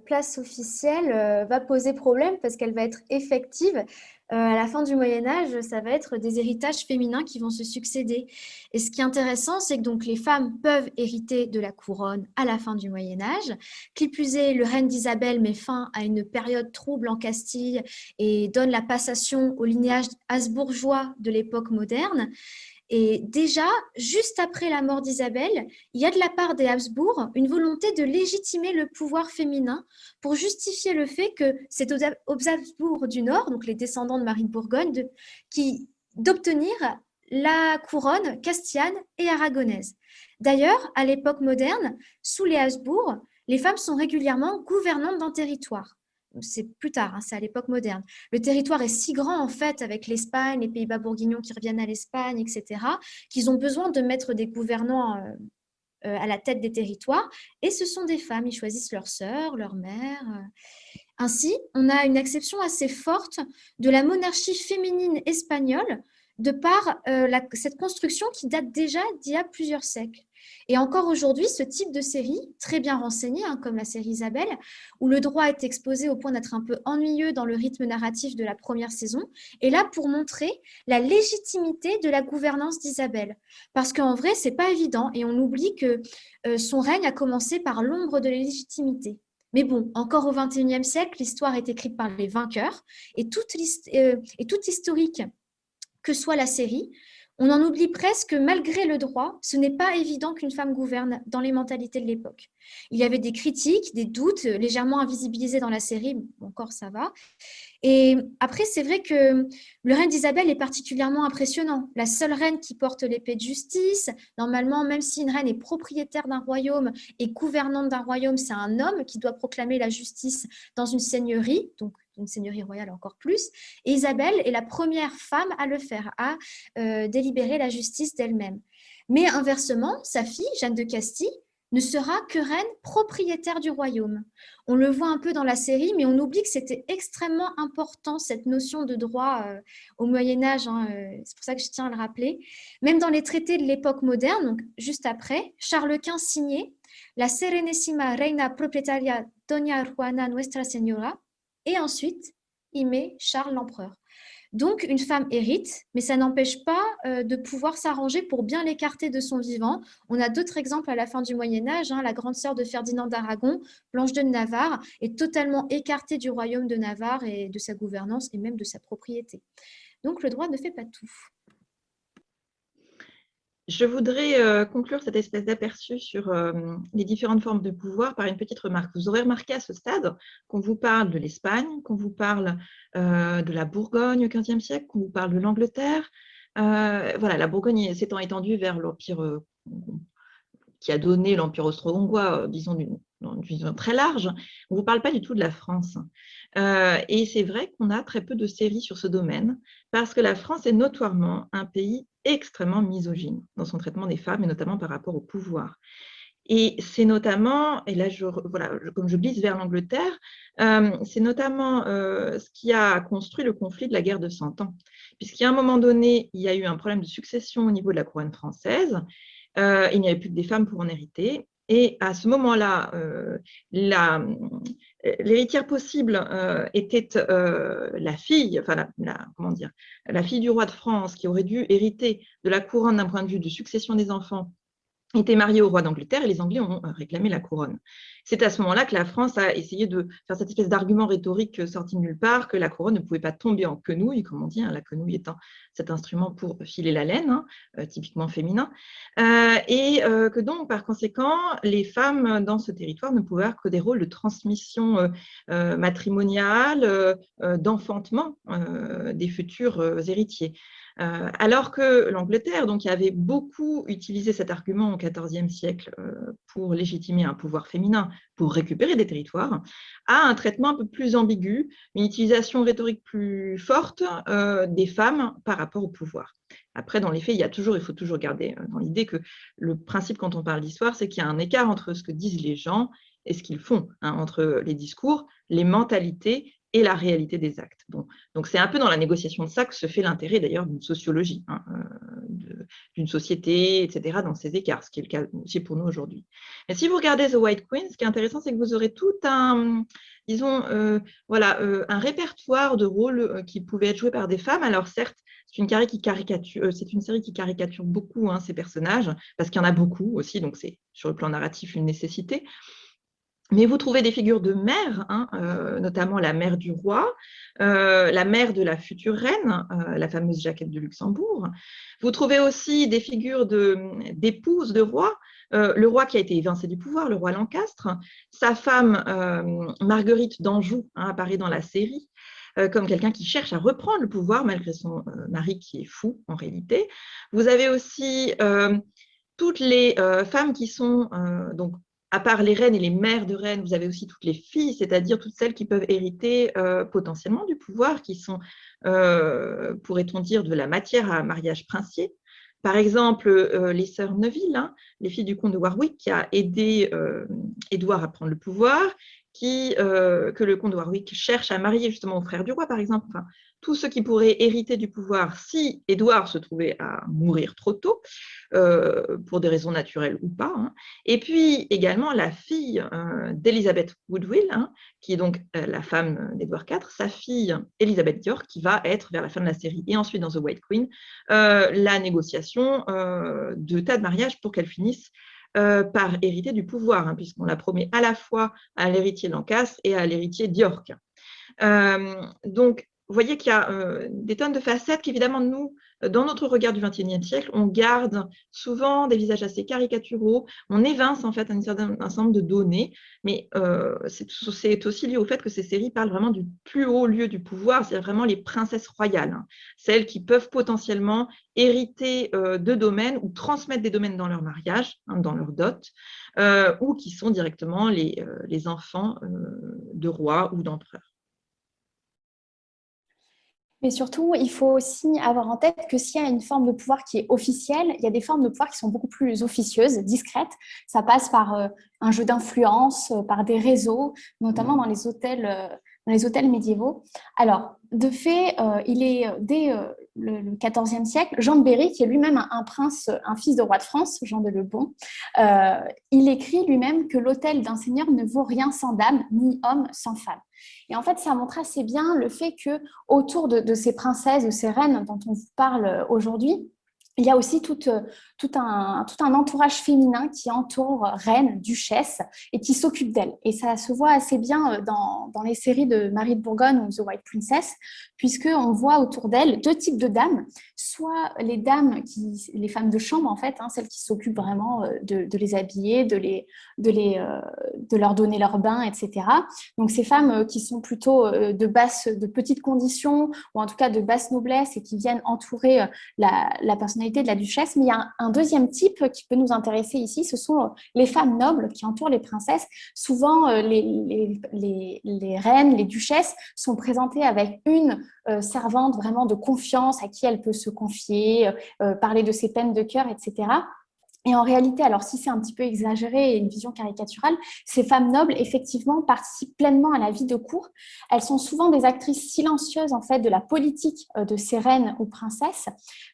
place officielle va poser problème parce qu'elle va être effective. À la fin du Moyen-Âge, ça va être des héritages féminins qui vont se succéder. Et ce qui est intéressant, c'est que donc, les femmes peuvent hériter de la couronne à la fin du Moyen-Âge. Qui plus est, le règne d'Isabelle met fin à une période trouble en Castille et donne la passation au lignage habsbourgeois de l'époque moderne. Et déjà, juste après la mort d'Isabelle, il y a de la part des Habsbourg une volonté de légitimer le pouvoir féminin pour justifier le fait que c'est aux Habsbourg du Nord, donc les descendants de Marie de Bourgogne, d'obtenir la couronne castillane et aragonaise. D'ailleurs, à l'époque moderne, sous les Habsbourg, les femmes sont régulièrement gouvernantes d'un territoire. C'est plus tard, c'est à l'époque moderne. Le territoire est si grand, en fait, avec l'Espagne, les Pays-Bas bourguignons qui reviennent à l'Espagne, etc., qu'ils ont besoin de mettre des gouvernants à la tête des territoires. Et ce sont des femmes, ils choisissent leurs sœurs, leurs mères. Ainsi, on a une acception assez forte de la monarchie féminine espagnole de par cette construction qui date déjà d'il y a plusieurs siècles. Et encore aujourd'hui, ce type de série, très bien renseignée, comme la série Isabelle, où le droit est exposé au point d'être un peu ennuyeux dans le rythme narratif de la première saison, est là pour montrer la légitimité de la gouvernance d'Isabelle. Parce qu'en vrai, c'est pas évident et on oublie que son règne a commencé par l'ombre de la légitimité. Mais bon, encore au XXIe siècle, l'histoire est écrite par les vainqueurs et toute historique que soit la série, on en oublie presque que malgré le droit, ce n'est pas évident qu'une femme gouverne dans les mentalités de l'époque. Il y avait des critiques, des doutes légèrement invisibilisés dans la série, encore ça va. Et après, c'est vrai que le règne d'Isabelle est particulièrement impressionnant. La seule reine qui porte l'épée de justice, normalement, même si une reine est propriétaire d'un royaume et gouvernante d'un royaume, c'est un homme qui doit proclamer la justice dans une seigneurie, donc une seigneurie royale encore plus. Et Isabelle est la première femme à le faire, à délibérer la justice d'elle-même. Mais inversement, sa fille, Jeanne de Castille, ne sera que reine propriétaire du royaume. On le voit un peu dans la série, mais on oublie que c'était extrêmement important, cette notion de droit au Moyen-Âge. C'est pour ça que je tiens à le rappeler. Même dans les traités de l'époque moderne, donc juste après, Charles Quint signait La Serenissima Reina Proprietaria Doña Juana Nuestra Señora, et ensuite, il met Charles l'empereur. Donc, une femme hérite, mais ça n'empêche pas de pouvoir s'arranger pour bien l'écarter de son vivant. On a d'autres exemples à la fin du Moyen-Âge. La grande sœur de Ferdinand d'Aragon, Blanche de Navarre, est totalement écartée du royaume de Navarre et de sa gouvernance et même de sa propriété. Donc, le droit ne fait pas tout. Je voudrais conclure cette espèce d'aperçu sur les différentes formes de pouvoir par une petite remarque. Vous aurez remarqué à ce stade qu'on vous parle de l'Espagne, qu'on vous parle de la Bourgogne au XVe siècle, qu'on vous parle de l'Angleterre. Voilà, la Bourgogne s'étant étendue vers l'empire qui a donné l'empire austro-hongrois, disons d'une vision très large. On ne vous parle pas du tout de la France. Et c'est vrai qu'on a très peu de séries sur ce domaine, parce que la France est notoirement un pays extrêmement misogyne dans son traitement des femmes, et notamment par rapport au pouvoir. Et c'est notamment, et là, comme je glisse vers l'Angleterre, c'est notamment ce qui a construit le conflit de la guerre de 100 ans. Puisqu'à un moment donné, il y a eu un problème de succession au niveau de la couronne française, il n'y avait plus que des femmes pour en hériter. Et à ce moment-là, l'héritière possible était la fille, enfin la fille du roi de France qui aurait dû hériter de la couronne d'un point de vue de succession des enfants, était mariée au roi d'Angleterre et les Anglais ont réclamé la couronne. C'est à ce moment-là que la France a essayé de faire cette espèce d'argument rhétorique sorti de nulle part, que la couronne ne pouvait pas tomber en quenouille, comme on dit, la quenouille étant cet instrument pour filer la laine, typiquement féminin, et que donc, par conséquent, les femmes dans ce territoire ne pouvaient avoir que des rôles de transmission matrimoniale, d'enfantement des futurs héritiers. Alors que l'Angleterre, donc, qui avait beaucoup utilisé cet argument au XIVe siècle pour légitimer un pouvoir féminin, pour récupérer des territoires, a un traitement un peu plus ambigu, une utilisation rhétorique plus forte des femmes par rapport au pouvoir. Après, dans les faits, il faut toujours garder dans l'idée que le principe quand on parle d'histoire, c'est qu'il y a un écart entre ce que disent les gens et ce qu'ils font, entre les discours, les mentalités et la réalité des actes. Bon, donc c'est un peu dans la négociation de ça que se fait l'intérêt d'ailleurs d'une sociologie, d'une société, etc., dans ces écarts, ce qui est le cas aussi pour nous aujourd'hui. Mais si vous regardez The White Queen, ce qui est intéressant, c'est que vous aurez tout un, disons, un répertoire de rôles qui pouvaient être joués par des femmes. Alors certes, c'est une série qui caricature beaucoup ces personnages, parce qu'il y en a beaucoup aussi, donc c'est sur le plan narratif une nécessité. Mais vous trouvez des figures de mères, notamment la mère du roi, la mère de la future reine, la fameuse Jacquette de Luxembourg. Vous trouvez aussi des figures d'épouses de rois, le roi qui a été évincé du pouvoir, le roi Lancastre, sa femme Marguerite d'Anjou apparaît dans la série, comme quelqu'un qui cherche à reprendre le pouvoir malgré son mari qui est fou en réalité. Vous avez aussi toutes les femmes qui sont donc à part les reines et les mères de reines, vous avez aussi toutes les filles, c'est-à-dire toutes celles qui peuvent hériter potentiellement du pouvoir, qui sont, pourrait-on dire, de la matière à mariage princier. Par exemple, les sœurs Neville, les filles du comte de Warwick, qui a aidé Édouard à prendre le pouvoir, que le comte de Warwick cherche à marier justement au frère du roi, par exemple. Enfin, tous ceux qui pourraient hériter du pouvoir si Édouard se trouvait à mourir trop tôt, pour des raisons naturelles ou pas. Hein. Et puis également la fille d'Elizabeth Woodville, hein, qui est donc la femme d'Édouard IV, sa fille Elizabeth York, qui va être vers la fin de la série et ensuite dans The White Queen, la négociation de tas de mariages pour qu'elle finisse par hériter du pouvoir, hein, puisqu'on la promet à la fois à l'héritier Lancastre et à l'héritier d'York. Donc, vous voyez qu'il y a des tonnes de facettes qu'évidemment, nous, dans notre regard du XXIe siècle, on garde souvent des visages assez caricaturaux, on évince en fait un certain nombre de données, mais c'est aussi lié au fait que ces séries parlent vraiment du plus haut lieu du pouvoir, c'est-à-dire vraiment les princesses royales, hein, celles qui peuvent potentiellement hériter de domaines ou transmettre des domaines dans leur mariage, hein, dans leur dot, ou qui sont directement les enfants de rois ou d'empereurs. Mais surtout, il faut aussi avoir en tête que s'il y a une forme de pouvoir qui est officielle, il y a des formes de pouvoir qui sont beaucoup plus officieuses, discrètes. Ça passe par un jeu d'influence, par des réseaux, notamment dans les hôtels médiévaux. Alors, de fait, il est dès le XIVe siècle, Jean de Berry, qui est lui-même un prince, un fils de roi de France, Jean de Lebon, il écrit lui-même que l'hôtel d'un seigneur ne vaut rien sans dame, ni homme sans femme. Et en fait, ça montre assez bien le fait que autour de ces princesses, de ces reines dont on vous parle aujourd'hui, il y a aussi tout un entourage féminin qui entoure reine, duchesse et qui s'occupe d'elle. Et ça se voit assez bien dans les séries de Marie de Bourgogne ou The White Princess, puisqu'on voit autour d'elle deux types de dames, soit les dames, les femmes de chambre en fait, hein, celles qui s'occupent vraiment de les habiller, de leur donner leur bain, etc. Donc ces femmes qui sont plutôt de petites conditions, ou en tout cas de basse noblesse et qui viennent entourer la personnalité de la duchesse, mais il y a un deuxième type qui peut nous intéresser ici, ce sont les femmes nobles qui entourent les princesses. Souvent, les reines, les duchesses sont présentées avec une servante vraiment de confiance à qui elle peut se confier, parler de ses peines de cœur, etc. Et en réalité, alors si c'est un petit peu exagéré et une vision caricaturale, ces femmes nobles, effectivement, participent pleinement à la vie de cour. Elles sont souvent des actrices silencieuses, en fait, de la politique de ces reines ou princesses,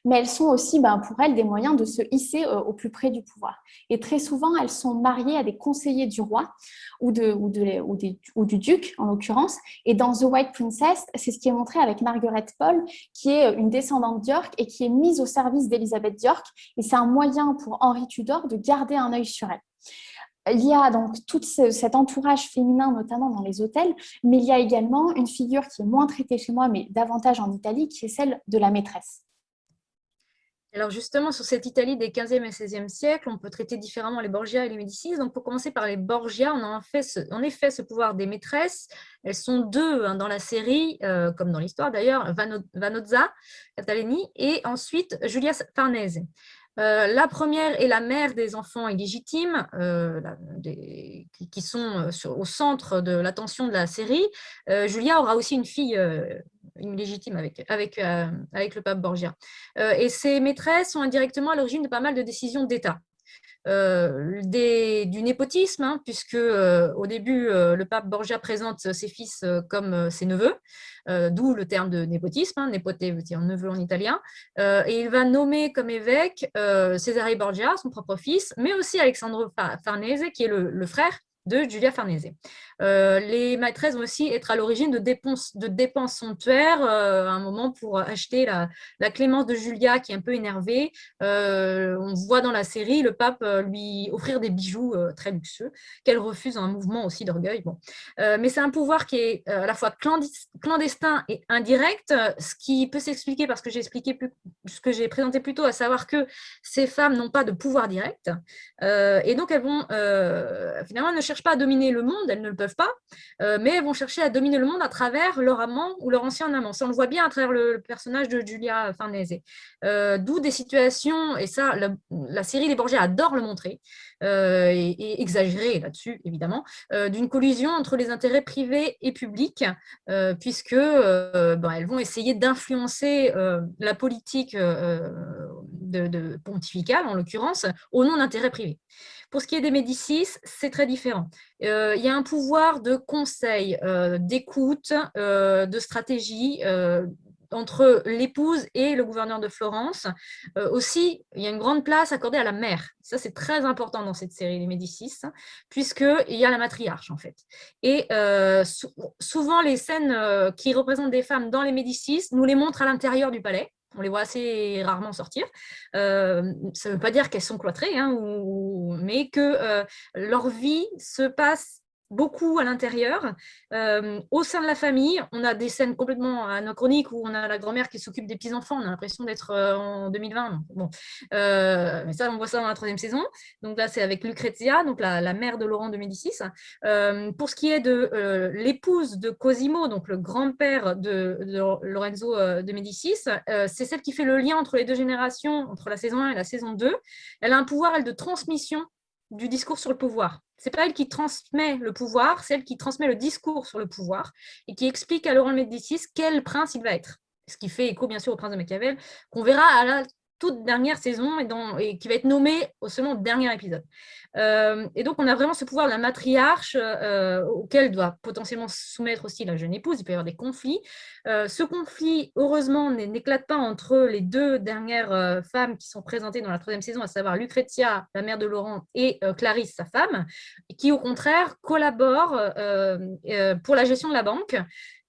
mais elles sont aussi, pour elles, des moyens de se hisser au plus près du pouvoir. Et très souvent, elles sont mariées à des conseillers du roi ou du duc, en l'occurrence. Et dans The White Princess, c'est ce qui est montré avec Margaret Pole, qui est une descendante d'York et qui est mise au service d'Elizabeth d'York. Et c'est un moyen pour Henri Tudor de garder un œil sur elle. Il y a donc tout cet entourage féminin, notamment dans les hôtels, mais il y a également une figure qui est moins traitée chez moi, mais davantage en Italie, qui est celle de la maîtresse. Alors justement, sur cette Italie des 15e et 16e siècles, on peut traiter différemment les Borgia et les Médicis. Donc pour commencer par les Borgia, on a en effet ce pouvoir des maîtresses. Elles sont deux dans la série, comme dans l'histoire d'ailleurs, Vanozza Catalani et ensuite Giulia Farnese. La première est la mère des enfants illégitimes qui sont au centre de l'attention de la série. Julia aura aussi une fille illégitime avec le pape Borgia. Et ces maîtresses sont indirectement à l'origine de pas mal de décisions d'État. Du népotisme, hein, puisque au début, le pape Borgia présente ses fils comme ses neveux, d'où le terme de népotisme, hein, nepote veut dire neveu en italien, et il va nommer comme évêque Cesare Borgia, son propre fils, mais aussi Alessandro Farnese, qui est le frère de Giulia Farnese. Les maîtresses vont aussi être à l'origine de dépenses somptuaires, à un moment pour acheter la clémence de Julia qui est un peu énervée. On voit dans la série le pape lui offrir des bijoux très luxueux qu'elle refuse en un mouvement aussi d'orgueil. Bon. Mais c'est un pouvoir qui est à la fois clandestin et indirect, ce qui peut s'expliquer parce que ce que j'ai présenté plus tôt, à savoir que ces femmes n'ont pas de pouvoir direct et donc elles vont finalement elles ne cherchent pas à dominer le monde, elles ne le peuvent pas, mais elles vont chercher à dominer le monde à travers leur amant ou leur ancien amant. Ça, on le voit bien à travers le personnage de Giulia Farnese. D'où des situations, et ça, la série des Borgia adore le montrer, et exagérer là-dessus, évidemment, d'une collusion entre les intérêts privés et publics, puisque elles vont essayer d'influencer la politique pontificale, en l'occurrence, au nom d'intérêts privés. Pour ce qui est des Médicis, c'est très différent. Il y a un pouvoir de conseil, d'écoute, de stratégie entre l'épouse et le gouverneur de Florence. Aussi, il y a une grande place accordée à la mère. Ça, c'est très important dans cette série, les Médicis, puisqu'il y a la matriarche, en fait. Et souvent, les scènes qui représentent des femmes dans les Médicis nous les montrent à l'intérieur du palais. On les voit assez rarement sortir. Ça ne veut pas dire qu'elles sont cloîtrées, hein, mais que leur vie se passe beaucoup à l'intérieur. Au sein de la famille, on a des scènes complètement anachroniques où on a la grand-mère qui s'occupe des petits-enfants. On a l'impression d'être en 2020. Bon. Mais ça, on voit ça dans la 3e saison. Donc là, c'est avec Lucrezia, donc la mère de Laurent de Médicis. Pour ce qui est de l'épouse de Cosimo, donc le grand-père de Lorenzo de Médicis, c'est celle qui fait le lien entre les deux générations, entre la saison 1 et la saison 2. Elle a un pouvoir, elle, de transmission du discours sur le pouvoir. Ce n'est pas elle qui transmet le pouvoir, c'est elle qui transmet le discours sur le pouvoir et qui explique à Laurent de Médicis quel prince il va être. Ce qui fait écho, bien sûr, au prince de Machiavel, qu'on verra à la toute dernière saison et qui va être nommé seulement au dernier épisode. Et donc, on a vraiment ce pouvoir de la matriarche auquel doit potentiellement se soumettre aussi la jeune épouse. Il peut y avoir des conflits. Ce conflit, heureusement, n'éclate pas entre les deux dernières femmes qui sont présentées dans la 3e saison, à savoir Lucrezia, la mère de Laurent, et Clarisse, sa femme, qui, au contraire, collaborent pour la gestion de la banque,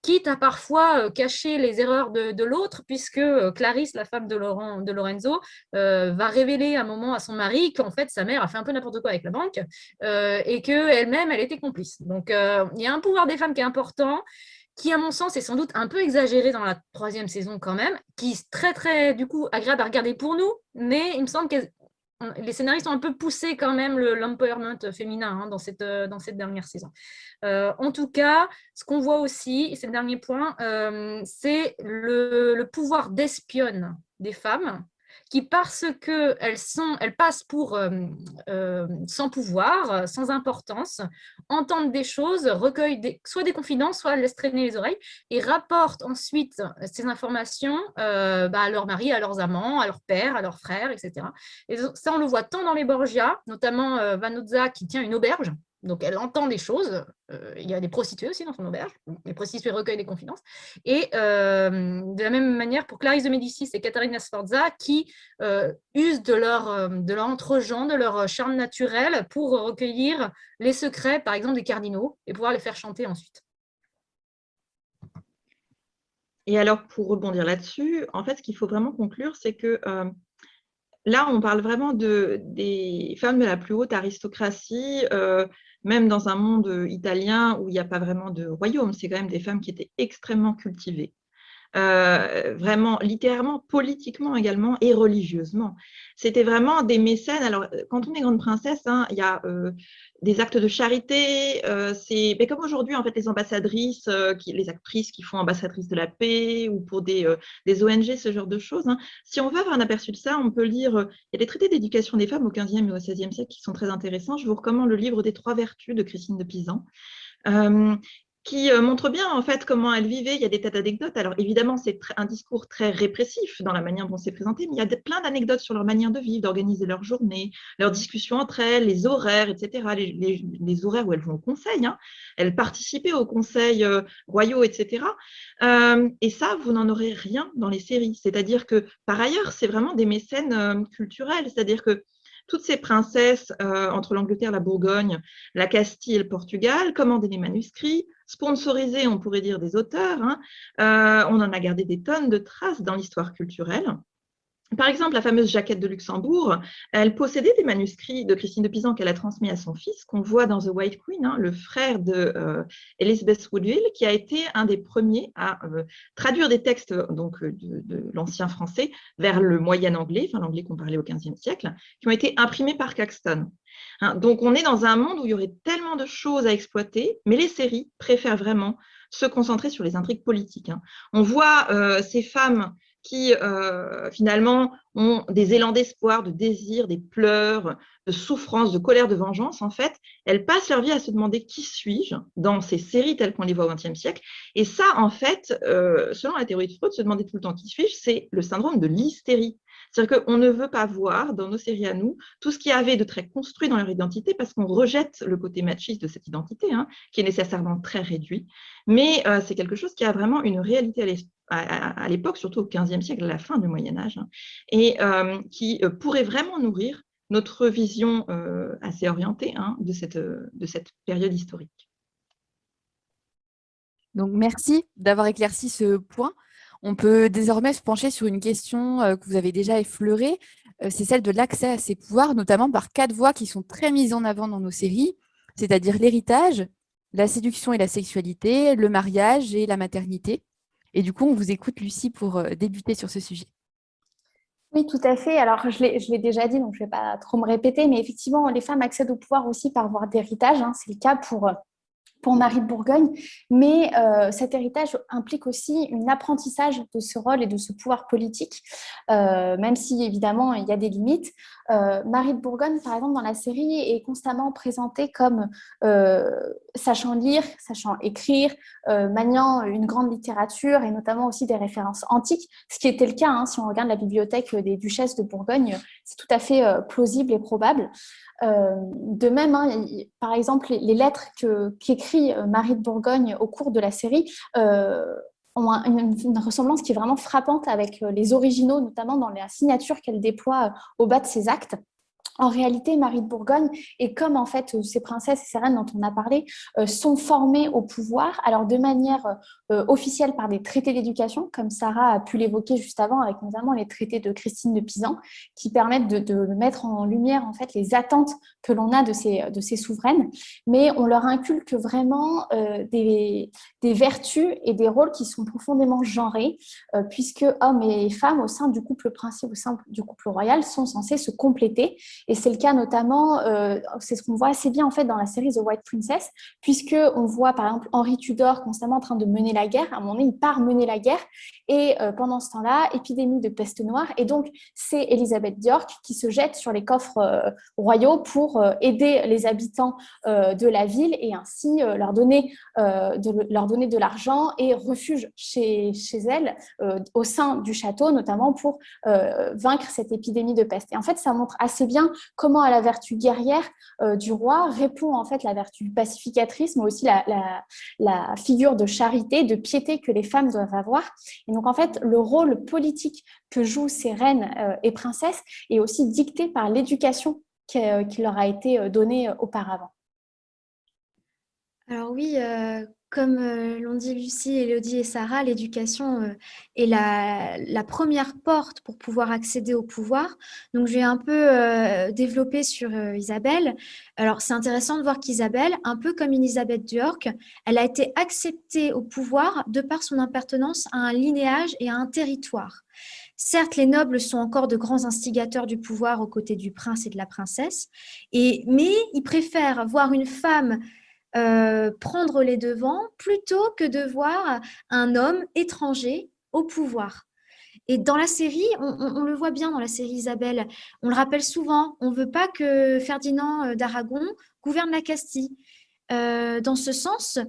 quitte à parfois cacher les erreurs de l'autre, puisque Clarisse, la femme de Lorenzo, va révéler à un moment à son mari qu'en fait, sa mère a fait un peu n'importe quoi avec la banque et qu'elle-même, elle était complice. Donc, il y a un pouvoir des femmes qui est important, qui, à mon sens, est sans doute un peu exagéré dans la 3e saison quand même, qui est très, très, du coup, agréable à regarder pour nous, mais il me semble que les scénaristes ont un peu poussé quand même l'empowerment féminin dans cette dernière saison. En tout cas, ce qu'on voit aussi, et c'est le dernier point, c'est le pouvoir d'espionne des femmes qui, parce qu'elles passent pour sans pouvoir, sans importance, entendent des choses, recueillent soit des confidences, soit laissent traîner les oreilles et rapportent ensuite ces informations à leur mari, à leurs amants, à leur père, à leurs frères, etc. Et ça, on le voit tant dans les Borgia, notamment Vanozza qui tient une auberge. Donc, elle entend des choses. Il y a des prostituées aussi dans son auberge. Les prostituées recueillent des confidences. Et de la même manière, pour Clarisse de Médicis et Caterina Sforza, qui usent de leur entre-gens, de leur charme naturel pour recueillir les secrets, par exemple, des cardinaux et pouvoir les faire chanter ensuite. Et alors, pour rebondir là-dessus, en fait, ce qu'il faut vraiment conclure, c'est que là, on parle vraiment des femmes de la plus haute aristocratie, même dans un monde italien où il n'y a pas vraiment de royaume. C'est quand même des femmes qui étaient extrêmement cultivées. Vraiment, littéralement, politiquement également et religieusement. C'était vraiment des mécènes. Alors, quand on est grande princesse, hein, il y a des actes de charité. Mais comme aujourd'hui, en fait, les ambassadrices, les actrices qui font ambassadrices de la paix ou pour des ONG, ce genre de choses. Hein. Si on veut avoir un aperçu de ça, on peut lire. Il y a des traités d'éducation des femmes au XVe et au XVIe siècle qui sont très intéressants. Je vous recommande le livre des 3 vertus de Christine de Pisan. Qui montre bien en fait comment elle vivait. Il y a des tas d'anecdotes. Alors évidemment, c'est un discours très répressif dans la manière dont c'est présenté, mais il y a plein d'anecdotes sur leur manière de vivre, d'organiser leur journée, leurs discussions entre elles, les horaires, etc. Les horaires où elles vont au conseil. Hein. Elles participaient aux conseils royaux, etc. Et ça, vous n'en aurez rien dans les séries. C'est-à-dire que par ailleurs, c'est vraiment des mécènes culturels. C'est-à-dire que toutes ces princesses entre l'Angleterre, la Bourgogne, la Castille et le Portugal commandaient des manuscrits, sponsorisaient, on pourrait dire, des auteurs. Hein. On en a gardé des tonnes de traces dans l'histoire culturelle. Par exemple, la fameuse Jaquette de Luxembourg, elle possédait des manuscrits de Christine de Pisan qu'elle a transmis à son fils, qu'on voit dans The White Queen, hein, le frère de Elizabeth Woodville, qui a été un des premiers à traduire des textes donc, de l'ancien français vers le moyen anglais, enfin l'anglais qu'on parlait au XVe siècle, qui ont été imprimés par Caxton. Hein, donc, on est dans un monde où il y aurait tellement de choses à exploiter, mais les séries préfèrent vraiment se concentrer sur les intrigues politiques. Hein. On voit ces femmes qui finalement ont des élans d'espoir, de désir, des pleurs, de souffrance, de colère, de vengeance, en fait, elles passent leur vie à se demander qui suis-je dans ces séries telles qu'on les voit au XXe siècle. Et ça, en fait, selon la théorie de Freud, se demander tout le temps qui suis-je, c'est le syndrome de l'hystérie. C'est-à-dire qu'on ne veut pas voir dans nos séries à nous tout ce qu'il y avait de très construit dans leur identité parce qu'on rejette le côté machiste de cette identité, qui est nécessairement très réduit. Mais c'est quelque chose qui a vraiment une réalité à l'époque, surtout au XVe siècle, à la fin du Moyen-Âge, et qui pourrait vraiment nourrir notre vision assez orientée de cette période historique. Donc, merci d'avoir éclairci ce point. On peut désormais se pencher sur une question que vous avez déjà effleurée, c'est celle de l'accès à ces pouvoirs, notamment par 4 voies qui sont très mises en avant dans nos séries, c'est-à-dire l'héritage, la séduction et la sexualité, le mariage et la maternité. Et du coup, on vous écoute, Lucie, pour débuter sur ce sujet. Oui, tout à fait. Alors, je l'ai déjà dit, donc je ne vais pas trop me répéter, mais effectivement, les femmes accèdent au pouvoir aussi par voie d'héritage. C'est le cas pour Marie de Bourgogne, mais cet héritage implique aussi un apprentissage de ce rôle et de ce pouvoir politique, même si évidemment il y a des limites. Marie de Bourgogne, par exemple, dans la série, est constamment présentée comme sachant lire, sachant écrire, maniant une grande littérature et notamment aussi des références antiques, ce qui était le cas, si on regarde la bibliothèque des duchesses de Bourgogne, c'est tout à fait plausible et probable. De même, par exemple, les lettres qu'écrit Marie de Bourgogne au cours de la série ont une ressemblance qui est vraiment frappante avec les originaux, notamment dans la signature qu'elle déploie au bas de ses actes. En réalité, Marie de Bourgogne, et comme en fait ces princesses et ces reines dont on a parlé, sont formées au pouvoir, alors de manière officielle par des traités d'éducation, comme Sarah a pu l'évoquer juste avant, avec notamment les traités de Christine de Pisan, qui permettent de mettre en lumière en fait les attentes que l'on a de ces souveraines, mais on leur inculque vraiment des vertus et des rôles qui sont profondément genrés, puisque hommes et femmes au sein du couple princier, au sein du couple royal, sont censés se compléter. Et c'est le cas notamment, c'est ce qu'on voit assez bien en fait dans la série The White Princess, puisqu'on voit par exemple Henri Tudor constamment en train de mener la guerre. À un moment donné, il part mener la guerre et pendant ce temps-là, épidémie de peste noire. Et donc, c'est Élisabeth d'York qui se jette sur les coffres royaux pour aider les habitants de la ville et ainsi leur donner de l'argent et refuge chez elle au sein du château, notamment pour vaincre cette épidémie de peste. Et en fait, ça montre assez bien comment à la vertu guerrière du roi répond en fait la vertu pacificatrice, mais aussi la figure de charité, de piété que les femmes doivent avoir. Et donc en fait, le rôle politique que jouent ces reines et princesses est aussi dicté par l'éducation qui leur a été donnée auparavant. Alors oui, comme l'ont dit Lucie, Élodie et Sarah, l'éducation est la première porte pour pouvoir accéder au pouvoir. Donc, je vais un peu développer sur Isabelle. Alors, c'est intéressant de voir qu'Isabelle, un peu comme Élisabeth d'York, elle a été acceptée au pouvoir de par son appartenance à un linéage et à un territoire. Certes, les nobles sont encore de grands instigateurs du pouvoir aux côtés du prince et de la princesse, mais ils préfèrent voir une femme prendre les devants plutôt que de voir un homme étranger au pouvoir. Et dans la série, on le voit bien dans la série Isabelle, on le rappelle souvent, on ne veut pas que Ferdinand d'Aragon gouverne la Castille. Dans ce sens,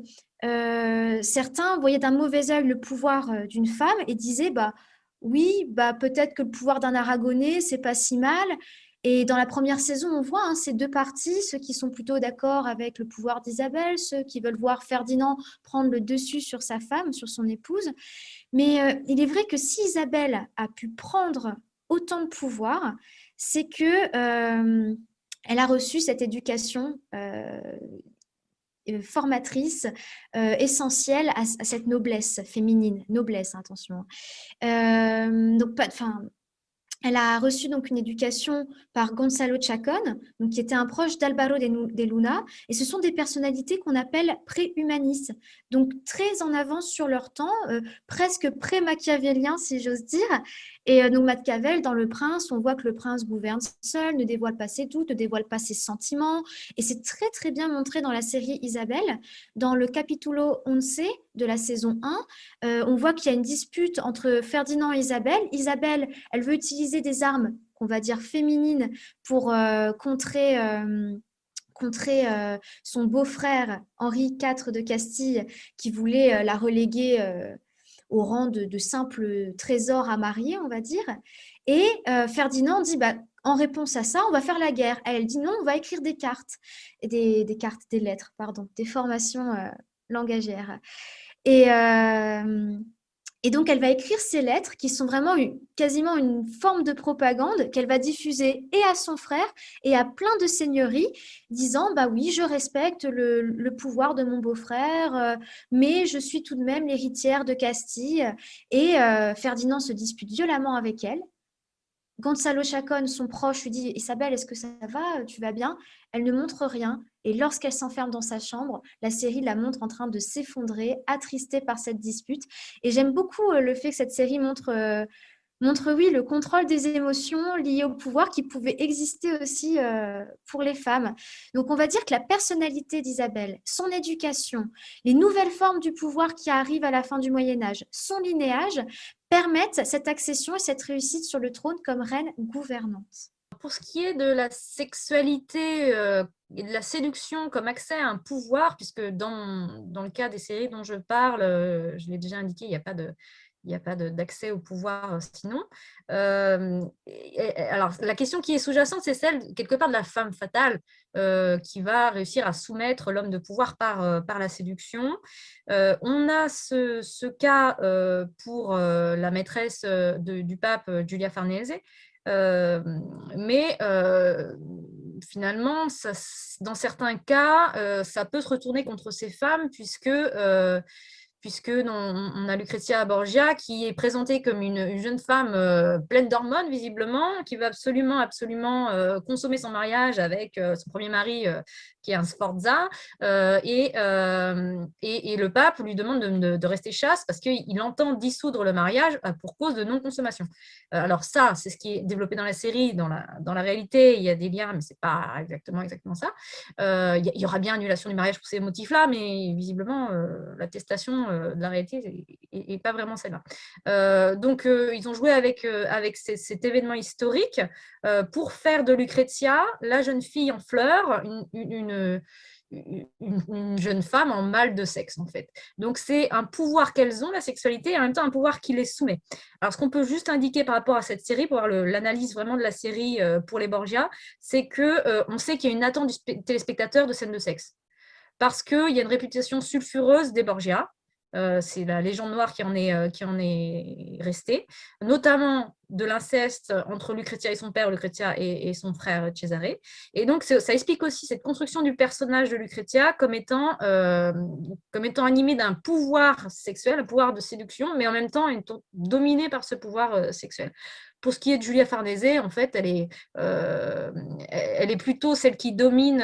certains voyaient d'un mauvais œil le pouvoir d'une femme et disaient oui, peut-être que le pouvoir d'un Aragonais, c'est pas si mal. Et dans la première saison, on voit ces deux parties, ceux qui sont plutôt d'accord avec le pouvoir d'Isabelle, ceux qui veulent voir Ferdinand prendre le dessus sur sa femme, sur son épouse. Mais il est vrai que si Isabelle a pu prendre autant de pouvoir, c'est que elle a reçu cette éducation formatrice essentielle à cette noblesse féminine, noblesse, attention. Elle a reçu donc une éducation par Gonzalo Chacón, donc qui était un proche d'Álvaro de Luna, et ce sont des personnalités qu'on appelle pré-humanistes, donc très en avance sur leur temps, presque pré-machiavéliens si j'ose dire. Et donc Machiavel, dans Le Prince, on voit que le prince gouverne seul, ne dévoile pas ses doutes, ne dévoile pas ses sentiments, et c'est très très bien montré dans la série Isabelle. Dans le capítulo 11, de la saison 1, on voit qu'il y a une dispute entre Ferdinand et Isabelle. Isabelle, elle veut utiliser des armes qu'on va dire féminines pour contrer son beau-frère Henri IV de Castille qui voulait la reléguer au rang de simple trésor à marier, on va dire. Et Ferdinand dit, en réponse à ça, on va faire la guerre. Elle dit non, on va écrire des cartes, des lettres, pardon, des formations langagières. Et donc, elle va écrire ces lettres qui sont vraiment quasiment une forme de propagande qu'elle va diffuser et à son frère et à plein de seigneuries, disant « oui, je respecte le pouvoir de mon beau-frère, mais je suis tout de même l'héritière de Castille. » Et Ferdinand se dispute violemment avec elle. Gonzalo Chacón, son proche, lui dit « Isabelle, est-ce que ça va? Tu vas bien ?» Elle ne montre rien. Et lorsqu'elle s'enferme dans sa chambre, la série la montre en train de s'effondrer, attristée par cette dispute. Et j'aime beaucoup le fait que cette série montre, oui, le contrôle des émotions liées au pouvoir qui pouvait exister aussi pour les femmes. Donc, on va dire que la personnalité d'Isabelle, son éducation, les nouvelles formes du pouvoir qui arrivent à la fin du Moyen-Âge, son linéage, permettent cette accession et cette réussite sur le trône comme reine gouvernante. Pour ce qui est de la sexualité et de la séduction comme accès à un pouvoir, puisque dans le cas des séries dont je parle, je l'ai déjà indiqué, il n'y a pas d'accès au pouvoir sinon. Alors, la question qui est sous-jacente, c'est celle, quelque part, de la femme fatale qui va réussir à soumettre l'homme de pouvoir par la séduction. On a ce cas pour la maîtresse du pape, Giulia Farnese, mais finalement, dans certains cas, ça peut se retourner contre ces femmes puisque on a Lucrezia Borgia qui est présentée comme une jeune femme pleine d'hormones, visiblement, qui va absolument consommer son mariage avec son premier mari, qui est un Sforza, et le pape lui demande de rester chaste parce qu'il entend dissoudre le mariage pour cause de non-consommation. Alors ça, c'est ce qui est développé dans la série. Dans la réalité, il y a des liens, mais ce n'est pas exactement ça. Il y aura bien annulation du mariage pour ces motifs-là, mais visiblement, l'attestation de la réalité n'est pas vraiment celle-là. Donc, ils ont joué avec cet événement historique pour faire de Lucrezia la jeune fille en fleurs, une jeune femme en mal de sexe, en fait. Donc, c'est un pouvoir qu'elles ont, la sexualité, et en même temps un pouvoir qui les soumet. Alors, ce qu'on peut juste indiquer par rapport à cette série, pour voir l'analyse vraiment de la série pour les Borgia, c'est qu'on sait qu'il y a une attente du téléspectateur de scènes de sexe. Parce qu'il y a une réputation sulfureuse des Borgia. C'est la légende noire qui en est restée, notamment de l'inceste entre Lucrezia et son père, Lucrezia et son frère Cesare. Et donc, ça explique aussi cette construction du personnage de Lucrezia comme étant animé d'un pouvoir sexuel, un pouvoir de séduction, mais en même temps dominée par ce pouvoir sexuel. Pour ce qui est de Giulia Farnese, en fait, elle est plutôt celle qui domine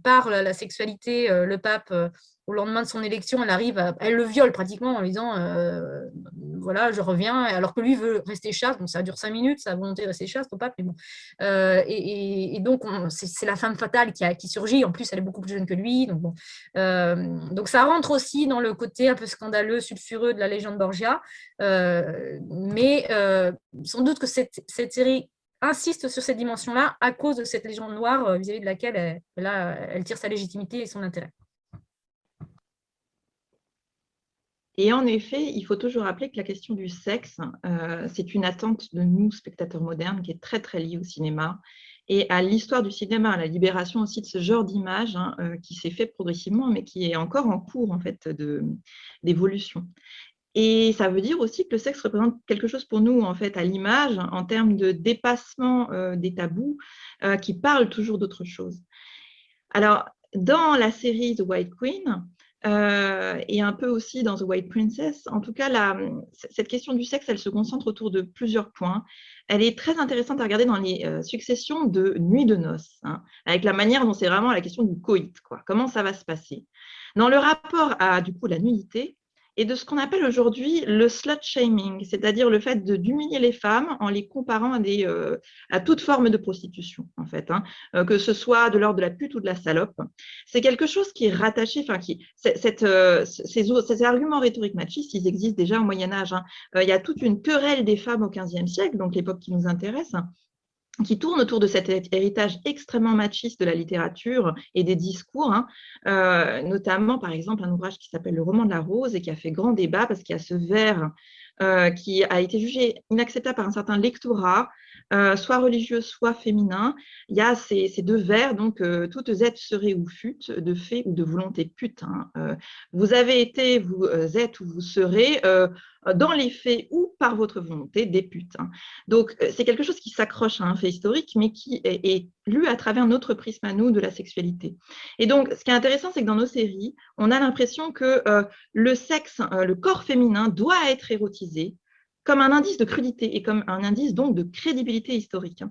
par la sexualité le pape. Au lendemain de son élection, elle le viole pratiquement en lui disant voilà, je reviens, alors que lui veut rester chaste. Donc ça dure 5 minutes, sa volonté de rester chaste au pape, mais bon. Et donc, c'est la femme fatale qui surgit. En plus, elle est beaucoup plus jeune que lui. Donc, bon. Donc ça rentre aussi dans le côté un peu scandaleux, sulfureux de la légende Borgia. Mais sans doute que cette série insiste sur cette dimension-là à cause de cette légende noire vis-à-vis de laquelle elle tire sa légitimité et son intérêt. Et en effet, il faut toujours rappeler que la question du sexe, c'est une attente de nous, spectateurs modernes, qui est très, très liée au cinéma et à l'histoire du cinéma, à la libération aussi de ce genre d'image qui s'est fait progressivement, mais qui est encore en cours en fait, d'évolution. Et ça veut dire aussi que le sexe représente quelque chose pour nous, en fait, à l'image, en termes de dépassement des tabous, qui parlent toujours d'autre chose. Alors, dans la série The White Queen, et un peu aussi dans The White Princess, en tout cas, cette question du sexe, elle se concentre autour de plusieurs points. Elle est très intéressante à regarder dans les successions de nuits de noces, avec la manière dont c'est vraiment la question du coït, quoi. Comment ça va se passer. Dans le rapport à, du coup, la nudité, et de ce qu'on appelle aujourd'hui le slut shaming, c'est-à-dire le fait d'humilier les femmes en les comparant à toute forme de prostitution, en fait, hein, que ce soit de l'ordre de la pute ou de la salope. C'est quelque chose qui est rattaché, ces arguments rhétoriques machistes, ils existent déjà au Moyen-Âge. Hein. Il y a toute une querelle des femmes au XVe siècle, donc l'époque qui nous intéresse, qui tourne autour de cet héritage extrêmement machiste de la littérature et des discours, hein, notamment, par exemple, un ouvrage qui s'appelle Le roman de la rose et qui a fait grand débat parce qu'il y a ce vers qui a été jugé inacceptable par un certain lectorat, soit religieux, soit féminin. Il y a ces deux vers, donc toutes êtes, serez ou fûtes, de fait ou de volonté pute. Hein. Vous avez été, vous êtes ou vous serez, dans les faits ou par votre volonté, des putes. Hein. Donc, c'est quelque chose qui s'accroche à un fait historique, mais qui est lu à travers notre prisme à nous de la sexualité. Et donc, ce qui est intéressant, c'est que dans nos séries, on a l'impression que le sexe, le corps féminin doit être érotisé comme un indice de crudité et comme un indice donc de crédibilité historique.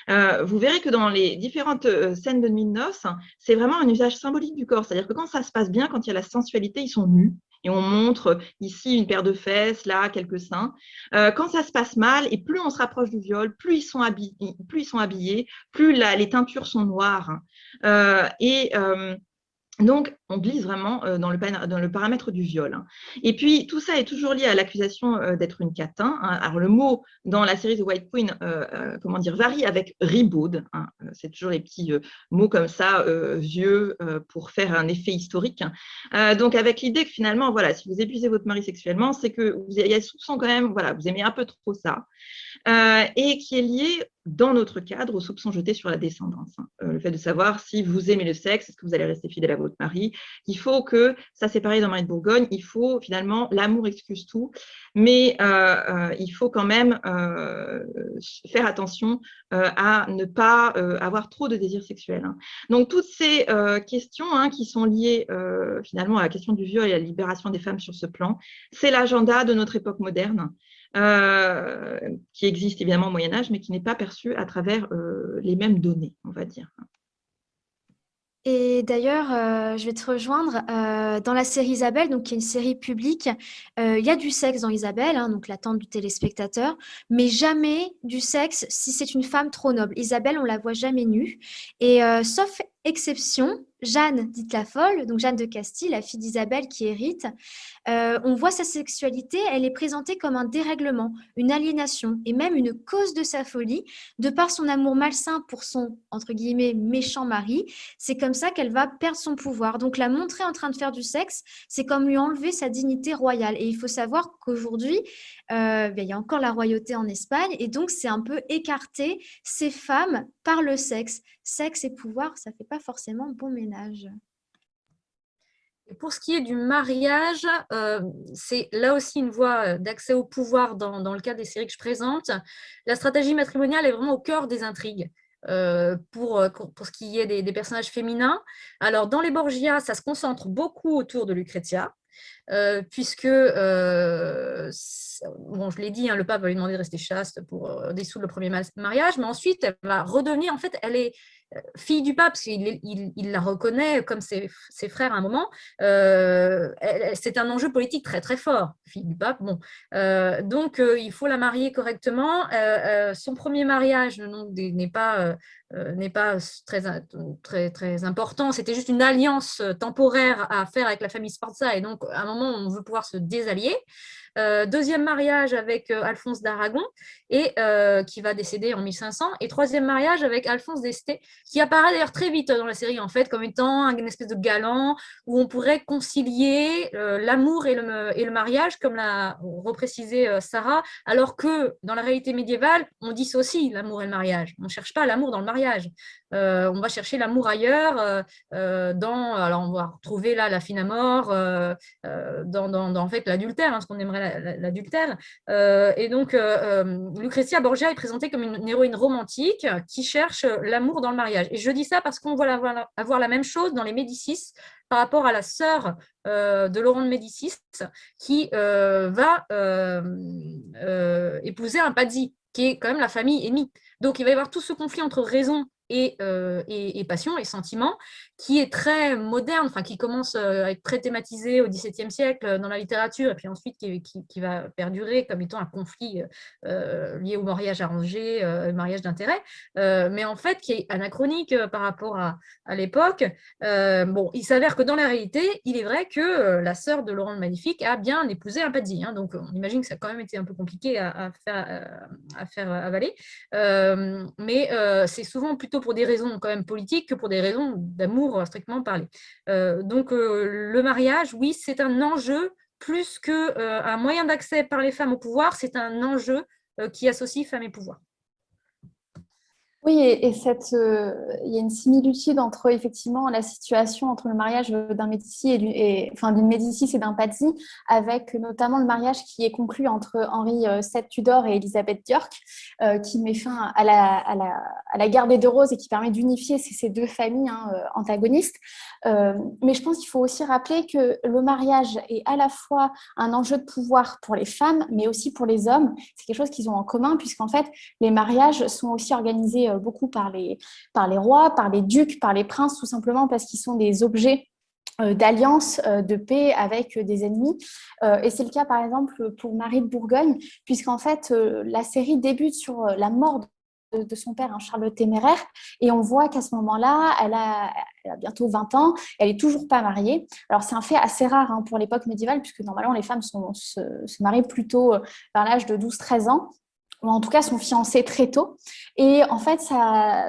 Vous verrez que dans les différentes scènes de nuit de noces, c'est vraiment un usage symbolique du corps. C'est-à-dire que quand ça se passe bien, quand il y a la sensualité, ils sont nus. Et on montre ici une paire de fesses, là, quelques seins. Quand ça se passe mal, et plus on se rapproche du viol, plus ils sont habillés, plus les teintures sont noires. Donc, on glisse vraiment dans le paramètre du viol. Hein. Et puis, tout ça est toujours lié à l'accusation d'être une catin. Hein. Alors, le mot dans la série The White Queen varie avec ribaude. Hein. C'est toujours les petits mots comme ça, vieux, pour faire un effet historique. Donc, avec l'idée que finalement, voilà, si vous épuisez votre mari sexuellement, c'est qu'il y a soupçon quand même, voilà, vous aimez un peu trop ça. Et qui est lié, dans notre cadre, au soupçon jeté sur la descendance. Hein. Le fait de savoir si vous aimez le sexe, est-ce que vous allez rester fidèle à votre mari. Il faut que, ça c'est pareil dans Marie de Bourgogne, il faut finalement, l'amour excuse tout, mais il faut quand même faire attention à ne pas avoir trop de désirs sexuels. Hein. Donc toutes ces questions hein, qui sont liées finalement à la question du viol et à la libération des femmes sur ce plan, c'est l'agenda de notre époque moderne. Qui existe évidemment au Moyen-Âge, mais qui n'est pas perçu à travers les mêmes données, on va dire. Et d'ailleurs, je vais te rejoindre dans la série Isabelle, donc qui est une série publique. Il y a du sexe dans Isabelle, hein, donc l'attente du téléspectateur, mais jamais du sexe si c'est une femme trop noble. Isabelle, on la voit jamais nue, et sauf exception, Jeanne dite la folle, donc Jeanne de Castille, la fille d'Isabelle qui hérite, on voit sa sexualité, elle est présentée comme un dérèglement, une aliénation et même une cause de sa folie, de par son amour malsain pour son, entre guillemets, méchant mari. C'est comme ça qu'elle va perdre son pouvoir. Donc la montrer en train de faire du sexe, c'est comme lui enlever sa dignité royale. Et il faut savoir qu'aujourd'hui, il y a encore la royauté en Espagne, et donc c'est un peu écarter ces femmes par le sexe. Sexe et pouvoir, ça ne fait pas forcément bon ménage. Et pour ce qui est du mariage, c'est là aussi une voie d'accès au pouvoir dans le cadre des séries que je présente. La stratégie matrimoniale est vraiment au cœur des intrigues. Pour ce qui est des personnages féminins. Alors, dans les Borgia, ça se concentre beaucoup autour de Lucrezia, puisque, bon, je l'ai dit, hein, le pape va lui demander de rester chaste pour dissoudre le premier mariage, mais ensuite, elle va redevenir, en fait, elle est fille du pape, parce qu'il la reconnaît comme ses frères à un moment. C'est un enjeu politique très, très fort, fille du pape. Bon. Donc, il faut la marier correctement. Son premier mariage n'est pas très, très important. C'était juste une alliance temporaire à faire avec la famille Sforza. Et donc, à un moment, on veut pouvoir se désallier. Deuxième mariage avec Alphonse d'Aragon, et qui va décéder en 1500. Et troisième mariage avec Alphonse d'Este, qui apparaît d'ailleurs très vite dans la série, en fait, comme étant une espèce de galant où on pourrait concilier l'amour et le mariage, comme l'a reprécisé Sarah, alors que dans la réalité médiévale, on dissocie l'amour et le mariage. On ne cherche pas l'amour dans le mariage. On va chercher l'amour ailleurs. Alors, on va retrouver là la fine à mort, dans en fait, l'adultère, hein, ce qu'on aimerait l'adultère. Et donc, Lucrezia Borgia est présentée comme une héroïne romantique qui cherche l'amour dans le mariage. Et je dis ça parce qu'on va avoir la même chose dans les Médicis par rapport à la sœur de Laurent de Médicis qui va épouser un Pazzi, qui est quand même la famille ennemie. Donc, il va y avoir tout ce conflit entre raison et passion et sentiment, qui est très moderne, enfin, qui commence à être très thématisé au XVIIe siècle dans la littérature, et puis ensuite qui va perdurer comme étant un conflit lié au mariage arrangé, mariage d'intérêt, mais en fait qui est anachronique par rapport à l'époque. Bon, il s'avère que dans la réalité, il est vrai que la sœur de Laurent le Magnifique a bien épousé un padzi, hein, donc on imagine que ça a quand même été un peu compliqué à faire avaler, mais c'est souvent plutôt pour des raisons quand même politiques que pour des raisons d'amour strictement parlé. Donc le mariage, oui, c'est un enjeu plus qu'un moyen d'accès par les femmes au pouvoir, c'est un enjeu qui associe femmes et pouvoir. Oui, et il y a une similitude entre effectivement la situation entre le mariage d'un Médicis enfin d'une Médicis et d'un Pazzi, avec notamment le mariage qui est conclu entre Henri VII Tudor et Élisabeth d'York, qui met fin à la guerre des deux roses et qui permet d'unifier ces deux familles antagonistes. Mais je pense qu'il faut aussi rappeler que le mariage est à la fois un enjeu de pouvoir pour les femmes, mais aussi pour les hommes. C'est quelque chose qu'ils ont en commun, puisqu'en fait, les mariages sont aussi organisés beaucoup par les rois, par les ducs, par les princes, tout simplement parce qu'ils sont des objets d'alliance, de paix avec des ennemis. Et c'est le cas, par exemple, pour Marie de Bourgogne, puisqu'en fait, la série débute sur la mort de son père, Charles le Téméraire, et on voit qu'à ce moment-là, elle a bientôt 20 ans, elle n'est toujours pas mariée. Alors, c'est un fait assez rare pour l'époque médiévale, puisque normalement, les femmes se marient plutôt vers l'âge de 12-13 ans, ou en tout cas sont fiancés très tôt. Et en fait,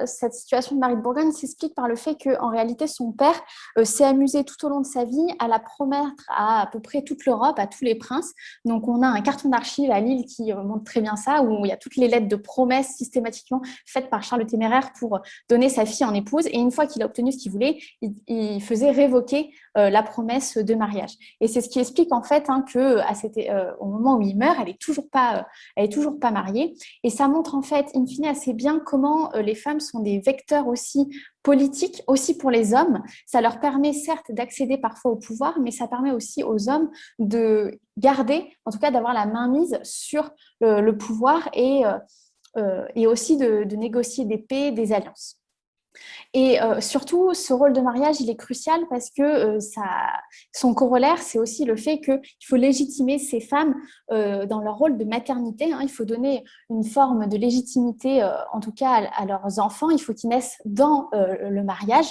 cette situation de Marie de Bourgogne s'explique par le fait qu'en réalité, son père s'est amusé tout au long de sa vie à la promettre à peu près toute l'Europe, à tous les princes. Donc, on a un carton d'archives à Lille qui montre très bien ça, où il y a toutes les lettres de promesses systématiquement faites par Charles le Téméraire pour donner sa fille en épouse. Et une fois qu'il a obtenu ce qu'il voulait, il faisait révoquer la promesse de mariage. Et c'est ce qui explique en fait qu'au moment où il meurt, elle est toujours pas mariée. Et ça montre en fait, in fine, assez bien comment les femmes sont des vecteurs aussi politiques, aussi pour les hommes. Ça leur permet certes d'accéder parfois au pouvoir, mais ça permet aussi aux hommes de garder, en tout cas d'avoir la mainmise sur le pouvoir et aussi de négocier des paix, des alliances. Et surtout, ce rôle de mariage, il est crucial parce que son corollaire, c'est aussi le fait qu'il faut légitimer ces femmes dans leur rôle de maternité. Il faut donner une forme de légitimité, en tout cas à leurs enfants. Il faut qu'ils naissent dans le mariage.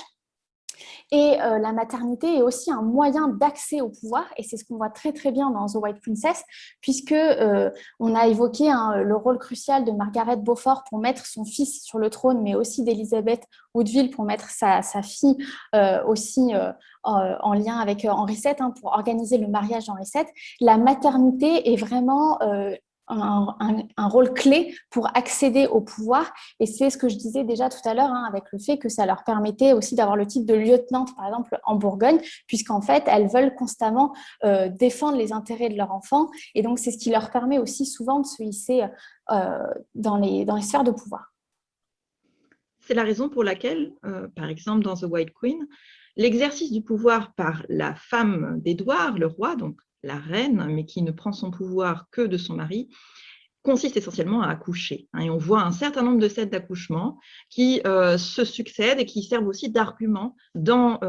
Et la maternité est aussi un moyen d'accès au pouvoir, et c'est ce qu'on voit très très bien dans The White Princess, puisque on a évoqué le rôle crucial de Margaret Beaufort pour mettre son fils sur le trône, mais aussi d'Elizabeth Woodville pour mettre sa fille aussi en lien avec Henri VII, pour organiser le mariage d'Henri VII. La maternité est vraiment un rôle clé pour accéder au pouvoir, et c'est ce que je disais déjà tout à l'heure avec le fait que ça leur permettait aussi d'avoir le titre de lieutenante par exemple en Bourgogne, puisqu'en fait elles veulent constamment défendre les intérêts de leur enfant, et donc c'est ce qui leur permet aussi souvent de se hisser dans les sphères de pouvoir. C'est la raison pour laquelle, par exemple dans The White Queen, l'exercice du pouvoir par la femme d'Édouard, le roi, donc la reine, mais qui ne prend son pouvoir que de son mari, consiste essentiellement à accoucher. Et on voit un certain nombre de scènes d'accouchement qui se succèdent et qui servent aussi d'argument dans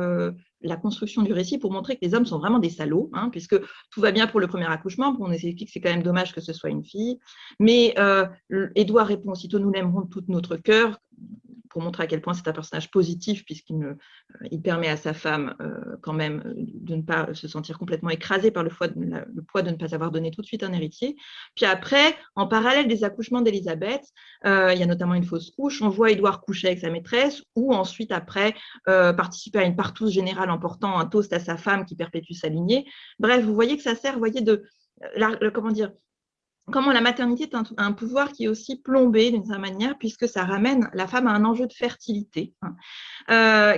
la construction du récit pour montrer que les hommes sont vraiment des salauds, puisque tout va bien pour le premier accouchement, on explique que c'est quand même dommage que ce soit une fille. Mais Édouard répond aussitôt « Nous l'aimerons de tout notre cœur », pour montrer à quel point c'est un personnage positif, puisqu'il permet à sa femme quand même de ne pas se sentir complètement écrasée par le poids de ne pas avoir donné tout de suite un héritier. Puis après, en parallèle des accouchements d'Élisabeth, il y a notamment une fausse couche, on voit Édouard coucher avec sa maîtresse, ou ensuite après participer à une partouze générale en portant un toast à sa femme qui perpétue sa lignée. Bref, vous voyez que ça sert, comment la maternité est un pouvoir qui est aussi plombé d'une certaine manière, puisque ça ramène la femme à un enjeu de fertilité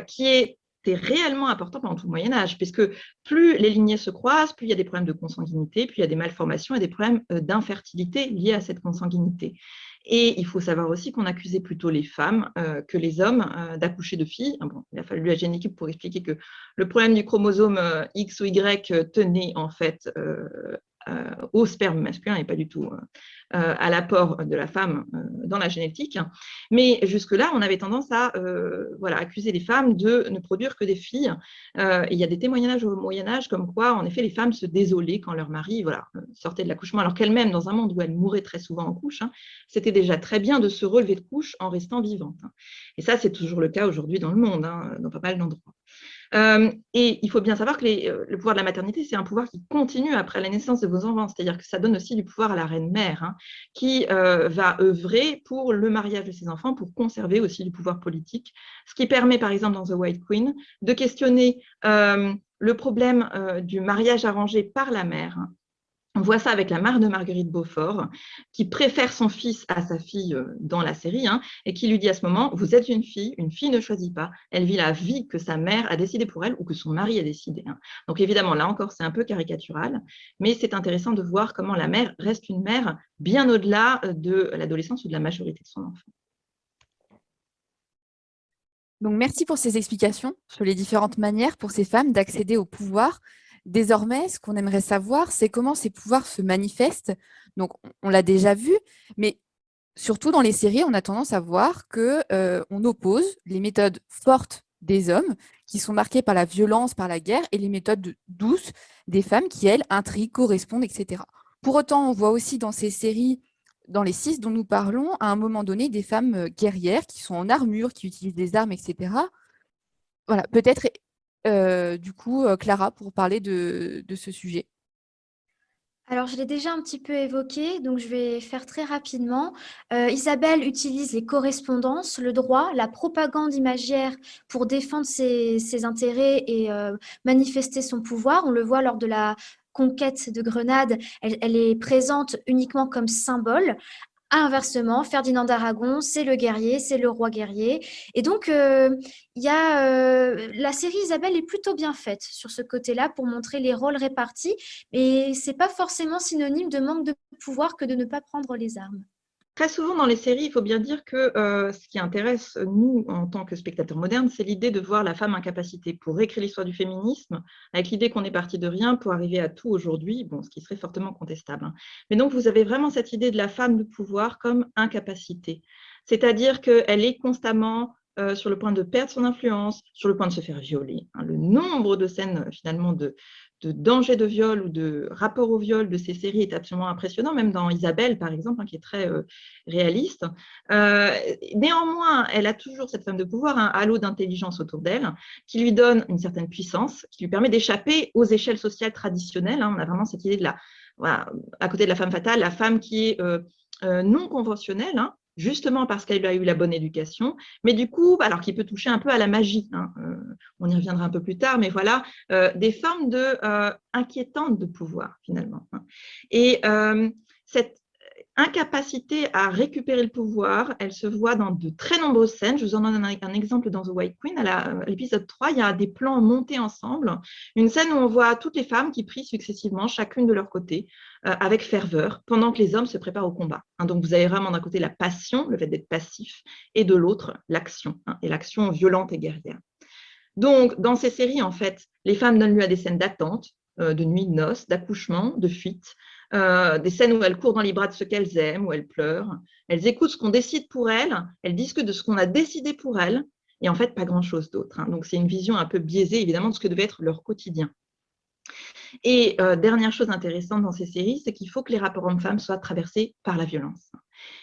qui était réellement important pendant tout le Moyen-Âge, puisque plus les lignées se croisent, plus il y a des problèmes de consanguinité, plus il y a des malformations et des problèmes d'infertilité liés à cette consanguinité. Et il faut savoir aussi qu'on accusait plutôt les femmes que les hommes d'accoucher de filles. Il a fallu la génétique pour expliquer que le problème du chromosome X ou Y tenait en fait au sperme masculin et pas du tout à l'apport de la femme dans la génétique. Mais jusque-là, on avait tendance à accuser les femmes de ne produire que des filles. Et il y a des témoignages au Moyen-Âge comme quoi, en effet, les femmes se désolaient quand leur mari sortait de l'accouchement, alors qu'elles-mêmes, dans un monde où elles mouraient très souvent en couche, c'était déjà très bien de se relever de couche en restant vivante. Et ça, c'est toujours le cas aujourd'hui dans le monde, dans pas mal d'endroits. Et il faut bien savoir que le pouvoir de la maternité, c'est un pouvoir qui continue après la naissance de vos enfants, c'est-à-dire que ça donne aussi du pouvoir à la reine-mère, qui va œuvrer pour le mariage de ses enfants, pour conserver aussi du pouvoir politique, ce qui permet, par exemple, dans The White Queen, de questionner le problème du mariage arrangé par la mère. On voit ça avec la mère de Marguerite Beaufort, qui préfère son fils à sa fille dans la série, et qui lui dit à ce moment, vous êtes une fille ne choisit pas, elle vit la vie que sa mère a décidée pour elle ou que son mari a décidé. Donc évidemment, là encore, c'est un peu caricatural, mais c'est intéressant de voir comment la mère reste une mère bien au-delà de l'adolescence ou de la majorité de son enfant. Donc, merci pour ces explications sur les différentes manières pour ces femmes d'accéder au pouvoir. Désormais, ce qu'on aimerait savoir, c'est comment ces pouvoirs se manifestent. Donc, on l'a déjà vu, mais surtout dans les séries, on a tendance à voir qu'on oppose les méthodes fortes des hommes, qui sont marquées par la violence, par la guerre, et les méthodes douces des femmes qui, elles, intriguent, correspondent, etc. Pour autant, on voit aussi dans ces séries, dans les 6 dont nous parlons, à un moment donné, des femmes guerrières qui sont en armure, qui utilisent des armes, etc. Voilà, peut-être, Clara, pour parler de ce sujet. Alors, je l'ai déjà un petit peu évoqué, donc je vais faire très rapidement. Isabelle utilise les correspondances, le droit, la propagande imagière pour défendre ses intérêts et manifester son pouvoir. On le voit lors de la conquête de Grenade, elle est présente uniquement comme symbole. Inversement, Ferdinand d'Aragon, c'est le guerrier, c'est le roi guerrier. Et donc, la série Isabelle est plutôt bien faite sur ce côté-là pour montrer les rôles répartis. Mais ce n'est pas forcément synonyme de manque de pouvoir que de ne pas prendre les armes. Très souvent dans les séries, il faut bien dire que ce qui intéresse nous en tant que spectateurs modernes, c'est l'idée de voir la femme incapacitée pour réécrire l'histoire du féminisme, avec l'idée qu'on est parti de rien pour arriver à tout aujourd'hui, ce qui serait fortement contestable. Mais donc, vous avez vraiment cette idée de la femme de pouvoir comme incapacité, c'est-à-dire qu'elle est constamment sur le point de perdre son influence, sur le point de se faire violer. Le nombre de scènes finalement de danger de viol ou de rapport au viol de ces séries est absolument impressionnant, même dans Isabelle, par exemple, qui est très réaliste. Néanmoins, elle a toujours cette femme de pouvoir, un halo d'intelligence autour d'elle, qui lui donne une certaine puissance, qui lui permet d'échapper aux échelles sociales traditionnelles. On a vraiment cette idée de à côté de la femme fatale, la femme qui est non conventionnelle, justement parce qu'elle a eu la bonne éducation, mais du coup, alors qui peut toucher un peu à la magie, on y reviendra un peu plus tard, mais voilà, des formes inquiétantes de pouvoir, finalement. Et cette incapacité à récupérer le pouvoir, elle se voit dans de très nombreuses scènes. Je vous en donne un exemple dans The White Queen. À l'épisode 3, il y a des plans montés ensemble. Une scène où on voit toutes les femmes qui prient successivement, chacune de leur côté, avec ferveur, pendant que les hommes se préparent au combat. Donc, vous avez vraiment d'un côté la passion, le fait d'être passif, et de l'autre, l'action, et l'action violente et guerrière. Donc, dans ces séries, en fait, les femmes donnent lieu à des scènes d'attente, de nuit de noces, d'accouchement, de fuite, des scènes où elles courent dans les bras de ceux qu'elles aiment, où elles pleurent. Elles écoutent ce qu'on décide pour elles, elles discutent de ce qu'on a décidé pour elles, et en fait, pas grand-chose d'autre. Donc, c'est une vision un peu biaisée, évidemment, de ce que devait être leur quotidien. Et dernière chose intéressante dans ces séries, c'est qu'il faut que les rapports hommes-femmes soient traversés par la violence.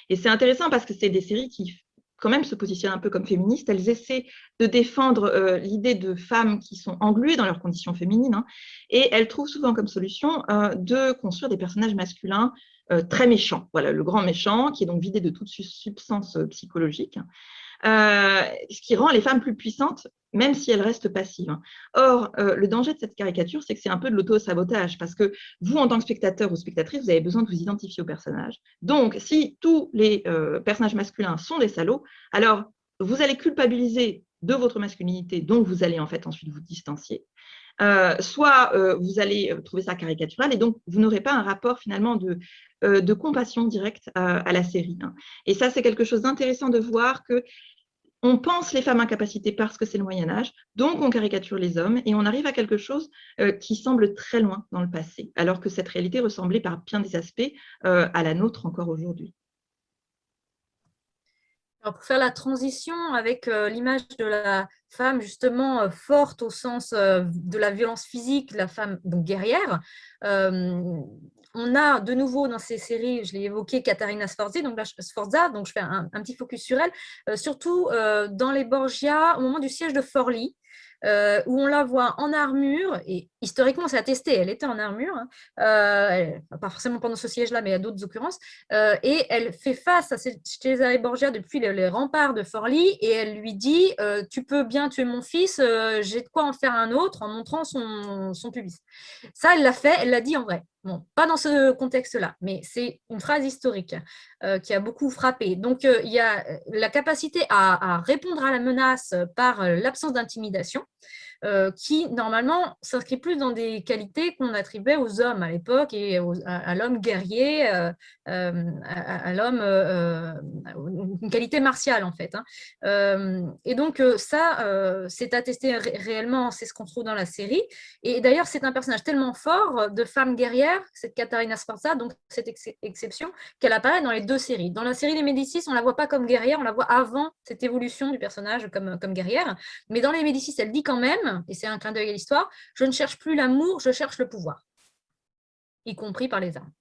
Et c'est intéressant parce que c'est des séries qui quand même se positionnent un peu comme féministes. Elles essaient de défendre l'idée de femmes qui sont engluées dans leurs conditions féminines, et elles trouvent souvent comme solution de construire des personnages masculins très méchants. Voilà, le grand méchant qui est donc vidé de toute substance psychologique, ce qui rend les femmes plus puissantes, même si elles restent passives. Or, le danger de cette caricature, c'est que c'est un peu de l'auto-sabotage, parce que vous, en tant que spectateur ou spectatrice, vous avez besoin de vous identifier au personnage. Donc, si tous les personnages masculins sont des salauds, alors vous allez culpabiliser de votre masculinité, donc vous allez en fait ensuite vous distancier. Soit vous allez trouver ça caricatural, et donc vous n'aurez pas un rapport finalement de compassion directe à la série. Et ça, c'est quelque chose d'intéressant de voir que on pense les femmes incapacitées parce que c'est le Moyen-Âge, donc on caricature les hommes, et on arrive à quelque chose qui semble très loin dans le passé, alors que cette réalité ressemblait par bien des aspects à la nôtre encore aujourd'hui. Alors, pour faire la transition avec l'image de la femme justement forte au sens de la violence physique, la femme donc guerrière, on a de nouveau dans ces séries, je l'ai évoqué, Caterina Sforza, donc je fais un petit focus sur elle, surtout dans les Borgia au moment du siège de Forlì, où on la voit en armure, et historiquement c'est attesté, elle était en armure, hein, pas forcément pendant ce siège-là, mais à d'autres occurrences, et elle fait face à Cesare Borgia depuis les remparts de Forlì, et elle lui dit tu peux bien tuer mon fils, j'ai de quoi en faire un autre, en montrant son pubis. Ça, elle l'a fait, elle l'a dit en vrai. Bon, pas dans ce contexte-là, mais c'est une phrase historique qui a beaucoup frappé. Donc, il y a la capacité à répondre à la menace par l'absence d'intimidation, qui normalement s'inscrit plus dans des qualités qu'on attribuait aux hommes à l'époque et à l'homme guerrier, à l'homme, une qualité martiale en fait, hein. Et donc ça, c'est attesté réellement, c'est ce qu'on trouve dans la série. Et d'ailleurs, c'est un personnage tellement fort de femme guerrière, cette Caterina Sforza, donc cette exception, qu'elle apparaît dans les deux séries. Dans la série des Médicis, on ne la voit pas comme guerrière, on la voit avant cette évolution du personnage comme guerrière. Mais dans les Médicis, elle dit quand même, et c'est un clin d'œil à l'histoire, je ne cherche plus l'amour, je cherche le pouvoir, y compris par les armes.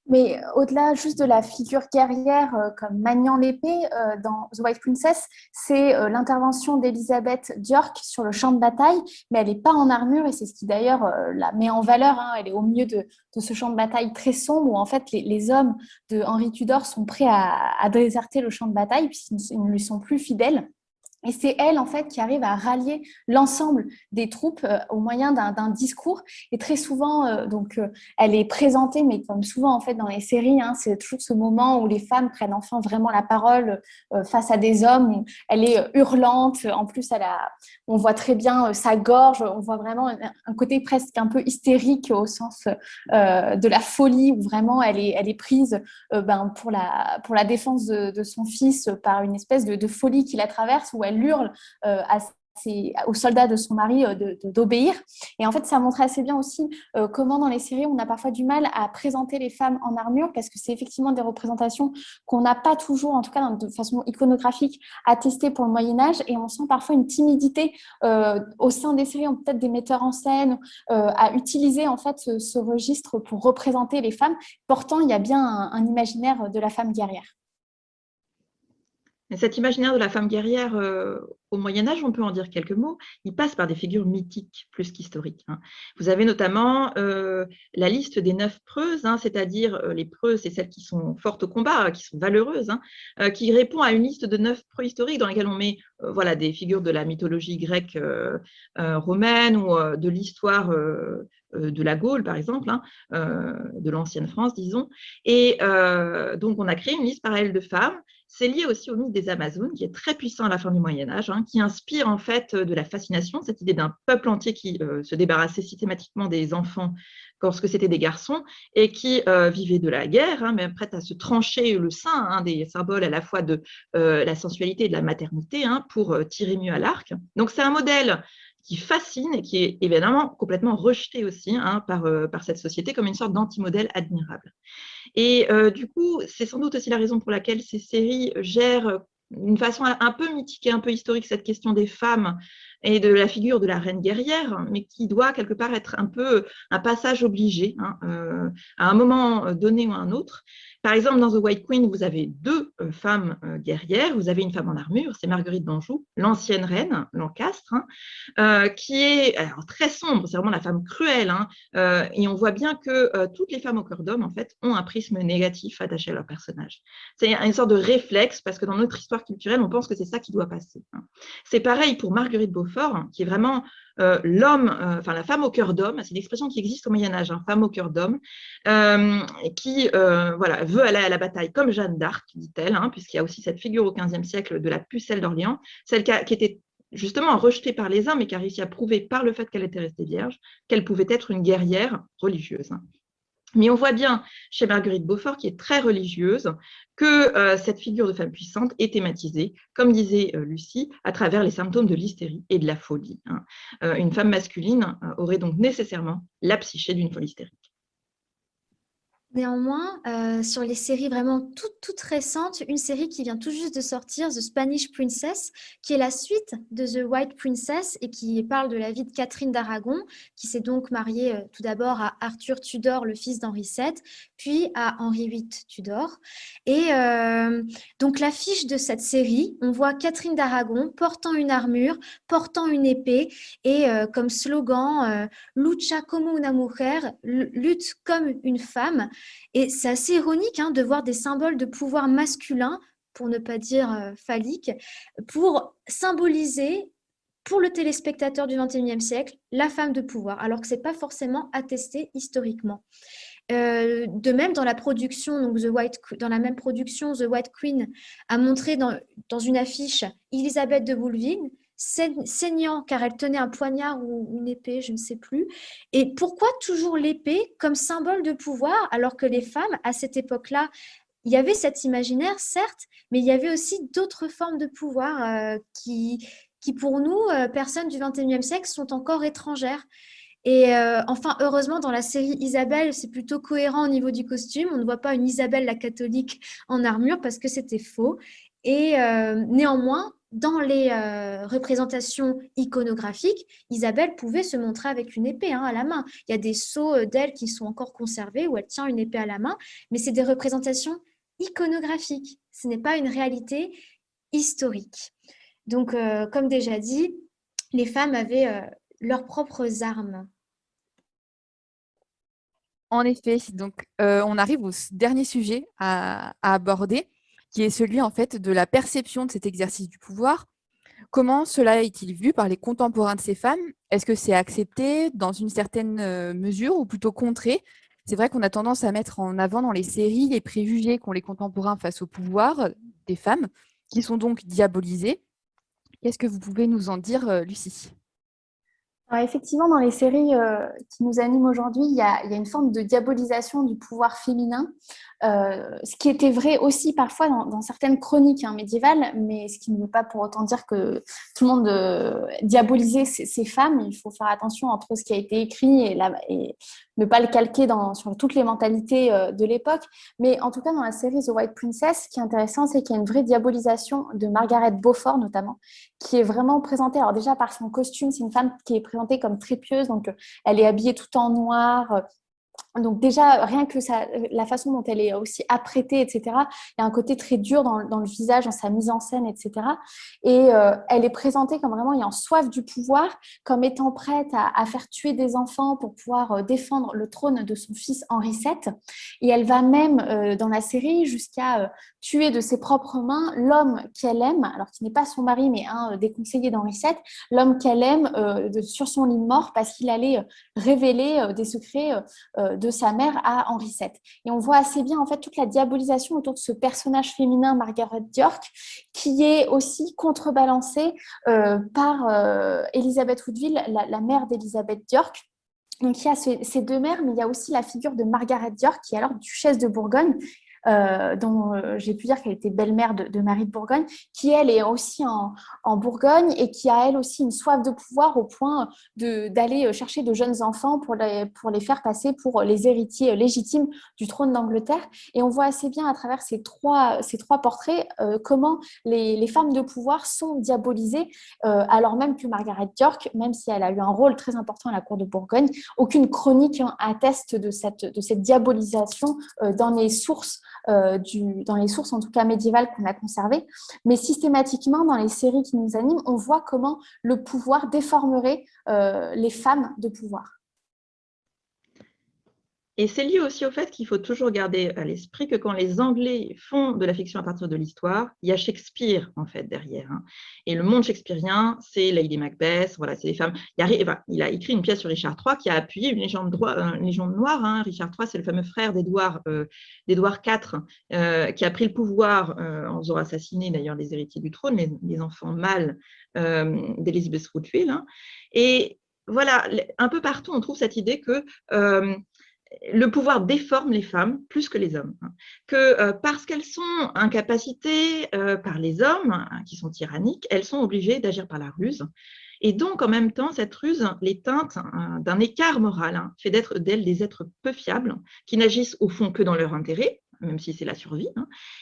Mais au-delà juste de la figure guerrière comme maniant l'épée, dans The White Princess, c'est l'intervention d'Elizabeth York sur le champ de bataille, mais elle n'est pas en armure et c'est ce qui d'ailleurs la met en valeur, hein. Elle est au milieu de ce champ de bataille très sombre où en fait les hommes de Henri Tudor sont prêts à déserter le champ de bataille puisqu'ils ne lui sont plus fidèles. Et c'est elle, en fait, qui arrive à rallier l'ensemble des troupes au moyen d'un discours. Et très souvent, elle est présentée, mais comme souvent, en fait, dans les séries, hein, c'est toujours ce moment où les femmes prennent enfin vraiment la parole face à des hommes. Où elle est hurlante. En plus, on voit très bien sa gorge. On voit vraiment un côté presque un peu hystérique au sens de la folie, où vraiment elle est prise pour la défense de son fils par une espèce de folie qui la traverse, où elle hurle aux soldats de son mari d'obéir. Et en fait, ça montre assez bien aussi comment dans les séries, on a parfois du mal à présenter les femmes en armure parce que c'est effectivement des représentations qu'on n'a pas toujours, en tout cas de façon iconographique, attestées pour le Moyen-Âge. Et on sent parfois une timidité au sein des séries, peut-être des metteurs en scène, à utiliser en fait ce registre pour représenter les femmes. Pourtant, il y a bien un imaginaire de la femme guerrière. Cet imaginaire de la femme guerrière au Moyen-Âge, on peut en dire quelques mots, il passe par des figures mythiques plus qu'historiques, hein. Vous avez notamment la liste des 9 preuses, hein, c'est-à-dire les preuses, c'est celles qui sont fortes au combat, qui sont valeureuses, hein, qui répond à une liste de 9 preuves historiques dans lesquelles on met voilà, des figures de la mythologie grecque romaine ou de l'histoire de la Gaule, par exemple, hein, de l'ancienne France, disons. Et donc, on a créé une liste parallèle de femmes. C'est lié aussi au mythe des Amazones, qui est très puissant à la fin du Moyen-Âge, hein, qui inspire en fait de la fascination, cette idée d'un peuple entier qui se débarrassait systématiquement des enfants lorsque c'était des garçons et qui vivait de la guerre, hein, même prête à se trancher le sein, hein, des symboles à la fois de la sensualité et de la maternité, hein, pour tirer mieux à l'arc. Donc c'est un modèle qui fascine et qui est évidemment complètement rejeté aussi, hein, par cette société comme une sorte d'anti-modèle admirable. Et du coup, c'est sans doute aussi la raison pour laquelle ces séries gèrent d'une façon un peu mythique et un peu historique cette question des femmes et de la figure de la reine guerrière, mais qui doit quelque part être un peu un passage obligé, hein, à un moment donné ou à un autre. Par exemple, dans The White Queen, vous avez 2 femmes guerrières. Vous avez une femme en armure, c'est Marguerite d'Anjou, l'ancienne reine, Lancastre, hein, qui est alors, très sombre, c'est vraiment la femme cruelle, hein, et on voit bien que toutes les femmes au cœur d'homme, en fait, ont un prisme négatif attaché à leur personnage. C'est une sorte de réflexe, parce que dans notre histoire culturelle, on pense que c'est ça qui doit passer, hein. C'est pareil pour Marguerite Beaufort, qui est vraiment l'homme, enfin la femme au cœur d'homme, c'est une expression qui existe au Moyen-Âge, hein, femme au cœur d'homme, qui voilà, veut aller à la bataille comme Jeanne d'Arc, dit-elle, hein, puisqu'il y a aussi cette figure au XVe siècle de la pucelle d'Orléans, celle qui était justement rejetée par les hommes et qui a réussi à prouver par le fait qu'elle était restée vierge qu'elle pouvait être une guerrière religieuse, hein. Mais on voit bien chez Marguerite Beaufort, qui est très religieuse, que cette figure de femme puissante est thématisée, comme disait Lucie, à travers les symptômes de l'hystérie et de la folie, hein. Une femme masculine aurait donc nécessairement la psyché d'une folie hystérique. Néanmoins, sur les séries vraiment toutes récentes, une série qui vient tout juste de sortir, The Spanish Princess, qui est la suite de The White Princess et qui parle de la vie de Catherine d'Aragon, qui s'est donc mariée tout d'abord à Arthur Tudor, le fils d'Henri VII, puis à Henri VIII Tudor. Et donc l'affiche de cette série, on voit Catherine d'Aragon portant une armure, portant une épée et comme slogan Lucha como una mujer, lutte comme une femme. Et c'est assez ironique de voir des symboles de pouvoir masculin, pour ne pas dire phallique, pour symboliser pour le téléspectateur du XXIe siècle la femme de pouvoir, alors que ce n'est pas forcément attesté historiquement. De même, dans la production, donc dans la même production, The White Queen a montré dans une affiche Elisabeth de Bouleville, saignant car elle tenait un poignard ou une épée, je ne sais plus. Et pourquoi toujours l'épée comme symbole de pouvoir, alors que les femmes, à cette époque-là, il y avait cet imaginaire, certes, mais il y avait aussi d'autres formes de pouvoir qui, pour nous, personnes du XXIe siècle, sont encore étrangères. Et enfin, heureusement, dans la série Isabelle, c'est plutôt cohérent au niveau du costume. On ne voit pas une Isabelle la catholique en armure parce que c'était faux. Et néanmoins, dans les représentations iconographiques, Isabelle pouvait se montrer avec une épée à la main. Il y a des sceaux d'elle qui sont encore conservés où elle tient une épée à la main, mais c'est des représentations iconographiques. Ce n'est pas une réalité historique. Donc, comme déjà dit, les femmes avaient leurs propres armes. En effet, donc on arrive au dernier sujet à aborder, qui est celui en fait de la perception de cet exercice du pouvoir. Comment cela est-il vu par les contemporains de ces femmes? Est-ce que c'est accepté dans une certaine mesure ou plutôt contré? C'est vrai qu'on a tendance à mettre en avant dans les séries les préjugés qu'ont les contemporains face au pouvoir des femmes, qui sont donc diabolisées. Qu'est-ce que vous pouvez nous en dire, Lucie? Alors, effectivement, dans les séries qui nous animent aujourd'hui, il y a une forme de diabolisation du pouvoir féminin, ce qui était vrai aussi parfois dans certaines chroniques médiévales, mais ce qui ne veut pas pour autant dire que tout le monde diabolisait ces femmes. Il faut faire attention entre ce qui a été écrit et ne pas le calquer sur toutes les mentalités de l'époque. Mais en tout cas, dans la série The White Princess, ce qui est intéressant, c'est qu'il y a une vraie diabolisation de Margaret Beaufort, notamment, qui est vraiment présentée, alors déjà par son costume, c'est une femme qui est présentée comme très pieuse, donc elle est habillée tout en noir. Donc déjà, rien que la façon dont elle est aussi apprêtée, etc., il y a un côté très dur dans le visage, dans sa mise en scène, etc. Et elle est présentée comme vraiment ayant soif du pouvoir, comme étant prête à faire tuer des enfants pour pouvoir défendre le trône de son fils Henri VII. Et elle va même, dans la série, jusqu'à tuer de ses propres mains l'homme qu'elle aime, alors qui n'est pas son mari, mais un des conseillers d'Henri VII, l'homme qu'elle aime sur son lit de mort parce qu'il allait révéler des secrets de sa mère à Henri VII. Et on voit assez bien en fait toute la diabolisation autour de ce personnage féminin, Margaret d'York, qui est aussi contrebalancée par Elisabeth Woodville, la mère d'Elisabeth d'York. Donc il y a ces deux mères, mais il y a aussi la figure de Margaret d'York, qui est alors duchesse de Bourgogne, dont j'ai pu dire qu'elle était belle-mère de Marie de Bourgogne, qui elle est aussi en Bourgogne et qui a elle aussi une soif de pouvoir au point d'aller chercher de jeunes enfants pour les faire passer pour les héritiers légitimes du trône d'Angleterre. Et on voit assez bien à travers ces trois portraits comment les femmes de pouvoir sont diabolisées, alors même que Margaret d'York, même si elle a eu un rôle très important à la cour de Bourgogne, aucune chronique atteste de cette diabolisation dans les sources en tout cas médiévales qu'on a conservées, mais systématiquement dans les séries qui nous animent, on voit comment le pouvoir déformerait les femmes de pouvoir. Et c'est lié aussi au fait qu'il faut toujours garder à l'esprit que quand les Anglais font de la fiction à partir de l'histoire, il y a Shakespeare en fait derrière. Et le monde shakespearien, c'est Lady Macbeth, voilà, c'est des femmes. Il a écrit une pièce sur Richard III qui a appuyé une légende noire. Richard III, c'est le fameux frère d'Édouard IV, qui a pris le pouvoir en faisant assassiner d'ailleurs les héritiers du trône, les enfants mâles d'Elizabeth Woodville. Et voilà, un peu partout, on trouve cette idée que le pouvoir déforme les femmes plus que les hommes, que parce qu'elles sont incapacitées par les hommes qui sont tyranniques, elles sont obligées d'agir par la ruse. Et donc, en même temps, cette ruse les teinte d'un écart moral, fait d'elles des êtres peu fiables, qui n'agissent au fond que dans leur intérêt, même si c'est la survie,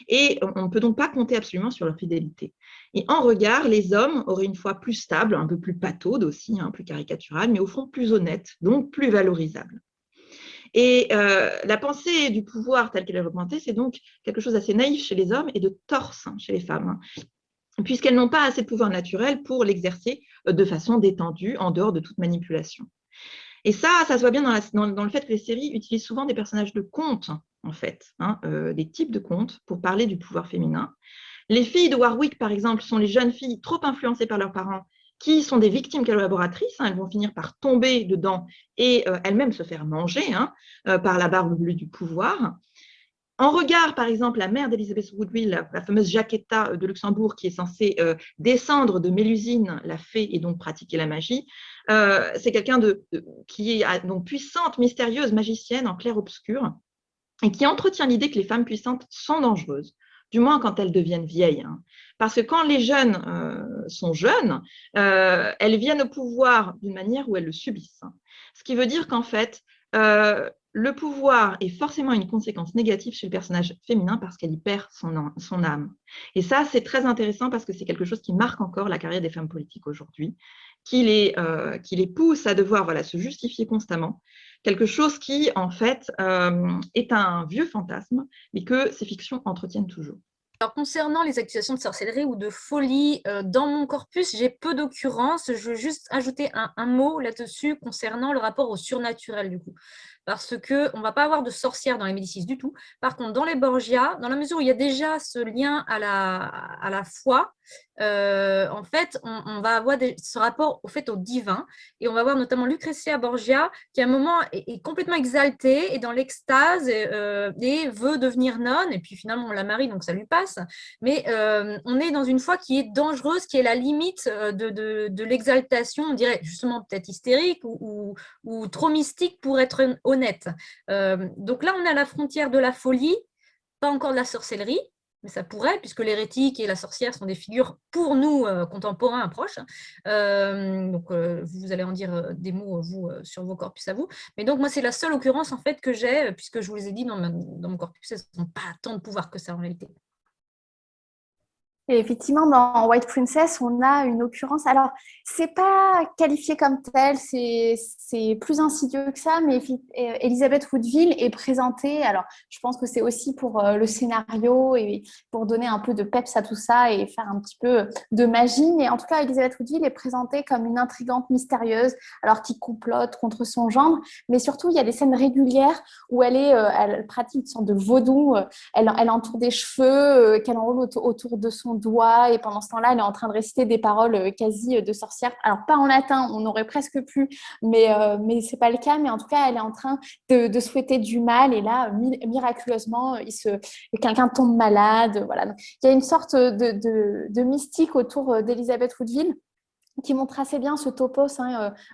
et on ne peut donc pas compter absolument sur leur fidélité. Et en regard, les hommes auraient une foi plus stable, un peu plus pataude aussi, plus caricaturale, mais au fond plus honnête, donc plus valorisable. Et la pensée du pouvoir telle qu'elle est représentée, c'est donc quelque chose d'assez naïf chez les hommes et de torse chez les femmes, puisqu'elles n'ont pas assez de pouvoir naturel pour l'exercer de façon détendue, en dehors de toute manipulation. Et ça se voit bien dans le fait que les séries utilisent souvent des personnages de contes, en fait, des types de contes, pour parler du pouvoir féminin. Les filles de Warwick, par exemple, sont les jeunes filles trop influencées par leurs parents, qui sont des victimes collaboratrices, elles vont finir par tomber dedans et elles-mêmes se faire manger par la barbe bleue du pouvoir. En regard, par exemple, la mère d'Elizabeth Woodville, la fameuse Jacquetta de Luxembourg, qui est censée descendre de Mélusine, la fée, et donc pratiquer la magie, c'est quelqu'un qui est donc puissante, mystérieuse, magicienne, en clair-obscur, et qui entretient l'idée que les femmes puissantes sont dangereuses, du moins quand elles deviennent vieilles. Parce que quand les jeunes sont jeunes, elles viennent au pouvoir d'une manière où elles le subissent. Ce qui veut dire qu'en fait, le pouvoir est forcément une conséquence négative chez le personnage féminin parce qu'elle y perd son âme. Et ça, c'est très intéressant parce que c'est quelque chose qui marque encore la carrière des femmes politiques aujourd'hui, qui les pousse à devoir se justifier constamment. Quelque chose qui, en fait, est un vieux fantasme, mais que ces fictions entretiennent toujours. Alors, concernant les accusations de sorcellerie ou de folie, dans mon corpus, j'ai peu d'occurrences. Je veux juste ajouter un mot là-dessus concernant le rapport au surnaturel, du coup. Parce qu'on ne va pas avoir de sorcières dans les Médicis du tout. Par contre, dans les Borgia, dans la mesure où il y a déjà ce lien à la foi, en fait, on va avoir ce rapport au divin. Et on va voir notamment Lucrezia Borgia, qui à un moment est complètement exaltée et dans l'extase et veut devenir nonne. Et puis finalement, on la marie, donc ça lui passe. Mais on est dans une foi qui est dangereuse, qui est la limite de l'exaltation, on dirait justement peut-être hystérique ou trop mystique pour être honnête. Donc là, on est à la frontière de la folie, pas encore de la sorcellerie, mais ça pourrait, puisque l'hérétique et la sorcière sont des figures pour nous contemporains proches. Donc vous allez en dire des mots, vous, sur vos corpus à vous. Mais donc moi, c'est la seule occurrence en fait que j'ai, puisque je vous les ai dit dans mon corpus, elles n'ont pas tant de pouvoir que ça en réalité. Et effectivement, dans White Princess, on a une occurrence. Alors, c'est pas qualifié comme tel, c'est plus insidieux que ça, mais Elizabeth Woodville est présentée. Alors, je pense que c'est aussi pour le scénario et pour donner un peu de peps à tout ça et faire un petit peu de magie. Mais en tout cas, Elizabeth Woodville est présentée comme une intrigante mystérieuse, alors qui complote contre son gendre. Mais surtout, il y a des scènes régulières où elle pratique une sorte de vaudou. Elle entoure des cheveux qu'elle enroule autour de son doigt et pendant ce temps-là, elle est en train de réciter des paroles quasi de sorcière. Alors, pas en latin, on aurait presque pu, mais ce n'est pas le cas. Mais en tout cas, elle est en train de souhaiter du mal et là, miraculeusement, quelqu'un tombe malade. Voilà. Donc, il y a une sorte de mystique autour d'Elizabeth Woodville qui montre assez bien ce topos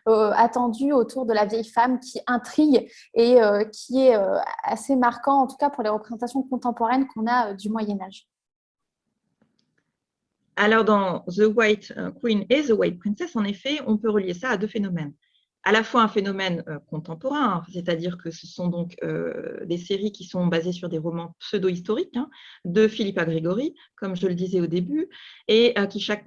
attendu autour de la vieille femme qui intrigue et qui est assez marquant, en tout cas pour les représentations contemporaines qu'on a du Moyen-Âge. Alors, dans The White Queen et The White Princess, en effet, on peut relier ça à deux phénomènes. À la fois un phénomène contemporain, c'est-à-dire que ce sont donc des séries qui sont basées sur des romans pseudo-historiques de Philippa Gregory, comme je le disais au début, et qui chaque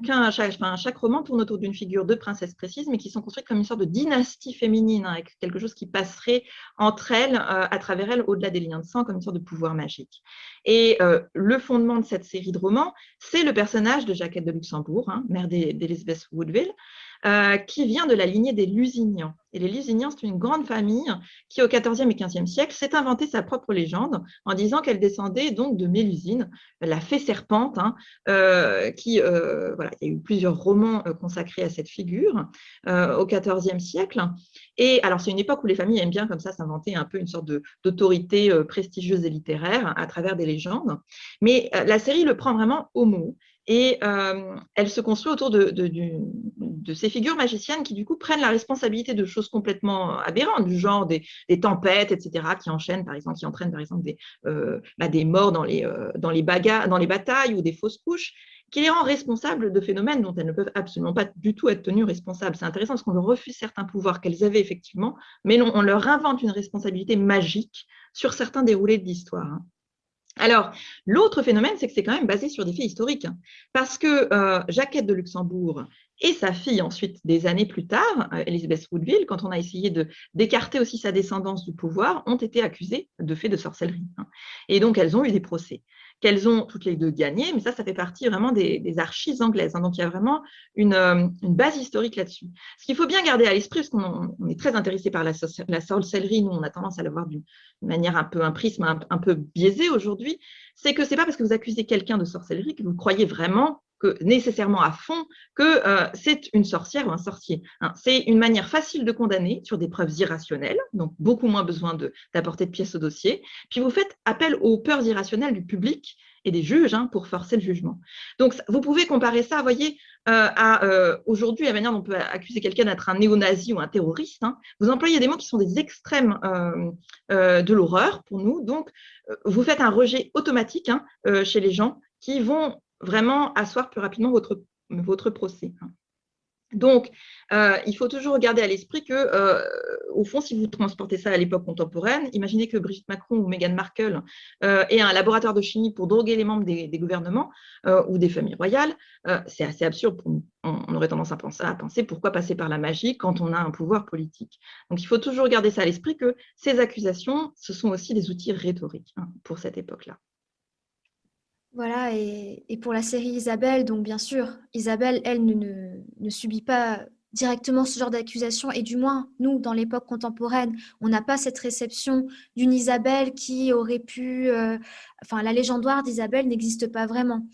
roman tourne autour d'une figure de princesse précise, mais qui sont construites comme une sorte de dynastie féminine, avec quelque chose qui passerait entre elles, à travers elles, au-delà des liens de sang, comme une sorte de pouvoir magique. Et le fondement de cette série de romans, c'est le personnage de Jacquette de Luxembourg, mère d'Elizabeth Woodville, qui vient de la lignée des Lusignan. Et les Lusignan, c'est une grande famille qui, au XIVe et XVe siècle, s'est inventé sa propre légende en disant qu'elle descendait donc de Mélusine, la fée serpente, il y a eu plusieurs romans consacrés à cette figure au XIVe siècle. Et alors, c'est une époque où les familles aiment bien comme ça s'inventer un peu une sorte d'autorité prestigieuse et littéraire à travers des légendes. Mais la série le prend vraiment au mot. Et elle se construit autour de ces figures magiciennes qui, du coup, prennent la responsabilité de choses complètement aberrantes, du genre des tempêtes, etc., qui entraînent, par exemple, des morts dans les batailles ou des fausses couches. qui les rend responsables de phénomènes dont elles ne peuvent absolument pas du tout être tenues responsables. C'est intéressant parce qu'on leur refuse certains pouvoirs qu'elles avaient effectivement, mais non, on leur invente une responsabilité magique sur certains déroulés de l'histoire. Alors, l'autre phénomène, c'est que c'est quand même basé sur des faits historiques, parce que Jacquette de Luxembourg et sa fille, ensuite, des années plus tard, Elizabeth Woodville, quand on a essayé d'écarter aussi sa descendance du pouvoir, ont été accusées de faits de sorcellerie. Et donc, elles ont eu des procès qu'elles ont toutes les deux gagnés, mais ça fait partie vraiment des archives anglaises. Donc, il y a vraiment une base historique là-dessus. Ce qu'il faut bien garder à l'esprit, parce qu'on est très intéressé par la sorcellerie, nous, on a tendance à le voir d'une manière un prisme un peu biaisé aujourd'hui, c'est que ce n'est pas parce que vous accusez quelqu'un de sorcellerie que vous croyez vraiment nécessairement à fond que c'est une sorcière ou un sorcier. C'est une manière facile de condamner sur des preuves irrationnelles, donc beaucoup moins besoin d'apporter de pièces au dossier. Puis vous faites appel aux peurs irrationnelles du public et des juges pour forcer le jugement. Donc vous pouvez comparer ça, vous voyez, aujourd'hui, la manière dont on peut accuser quelqu'un d'être un néo-nazi ou un terroriste. Vous employez des mots qui sont des extrêmes de l'horreur pour nous. Donc vous faites un rejet automatique chez les gens qui vont vraiment asseoir plus rapidement votre procès. Donc, il faut toujours garder à l'esprit que, au fond, si vous transportez ça à l'époque contemporaine, imaginez que Brigitte Macron ou Meghan Markle aient un laboratoire de chimie pour droguer les membres des gouvernements ou des familles royales. C'est assez absurde pour nous. On aurait tendance à penser pourquoi passer par la magie quand on a un pouvoir politique. Donc, il faut toujours garder ça à l'esprit que ces accusations, ce sont aussi des outils rhétoriques pour cette époque-là. Voilà, et pour la série Isabelle, donc bien sûr, Isabelle, elle ne subit pas directement ce genre d'accusation, et du moins, nous, dans l'époque contemporaine, on n'a pas cette réception d'une Isabelle qui aurait pu... Enfin, la légendoire d'Isabelle n'existe pas vraiment.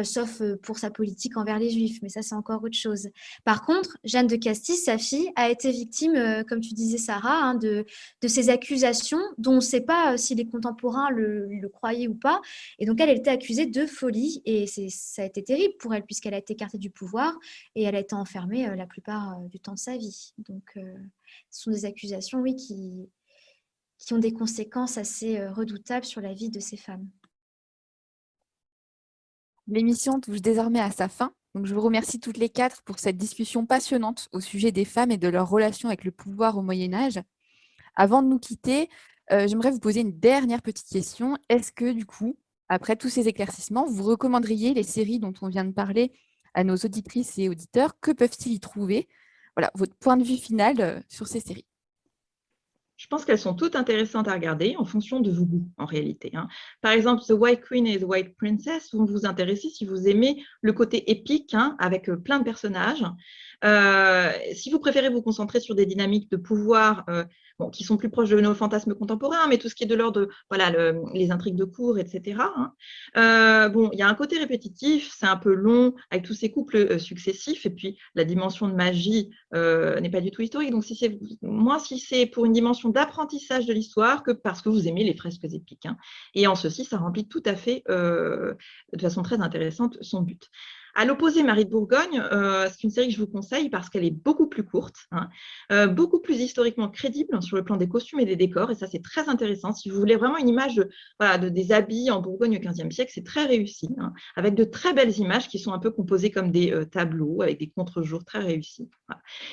Sauf pour sa politique envers les Juifs, mais ça, c'est encore autre chose. Par contre, Jeanne de Castille, sa fille, a été victime, comme tu disais, Sarah, de ces accusations dont on ne sait pas si les contemporains le croyaient ou pas. Et donc, elle était accusée de folie, et ça a été terrible pour elle, puisqu'elle a été écartée du pouvoir, et elle a été enfermée la plupart du temps de sa vie. Donc, ce sont des accusations, oui, qui ont des conséquences assez redoutables sur la vie de ces femmes. L'émission touche désormais à sa fin, donc je vous remercie toutes les quatre pour cette discussion passionnante au sujet des femmes et de leur relation avec le pouvoir au Moyen-Âge. Avant de nous quitter, j'aimerais vous poser une dernière petite question. Est-ce que du coup, après tous ces éclaircissements, vous recommanderiez les séries dont on vient de parler à nos auditrices et auditeurs? Que peuvent-ils y trouver? Voilà, votre point de vue final sur ces séries. Je pense qu'elles sont toutes intéressantes à regarder en fonction de vos goûts, en réalité. Par exemple, The White Queen et The White Princess vont vous intéresser si vous aimez le côté épique, avec plein de personnages. Si vous préférez vous concentrer sur des dynamiques de pouvoir qui sont plus proches de nos fantasmes contemporains, mais tout ce qui est de l'ordre de les intrigues de cour, etc. Il y a un côté répétitif, c'est un peu long, avec tous ces couples successifs, et puis la dimension de magie n'est pas du tout historique. Donc, si c'est pour une dimension d'apprentissage de l'histoire que parce que vous aimez les fresques épiques. Et en ceci, ça remplit tout à fait, de façon très intéressante, son but. À l'opposé, Marie de Bourgogne, c'est une série que je vous conseille parce qu'elle est beaucoup plus courte, beaucoup plus historiquement crédible sur le plan des costumes et des décors, et ça c'est très intéressant. Si vous voulez vraiment une image des habits en Bourgogne au XVe siècle, c'est très réussi, avec de très belles images qui sont un peu composées comme des tableaux, avec des contre-jours très réussis.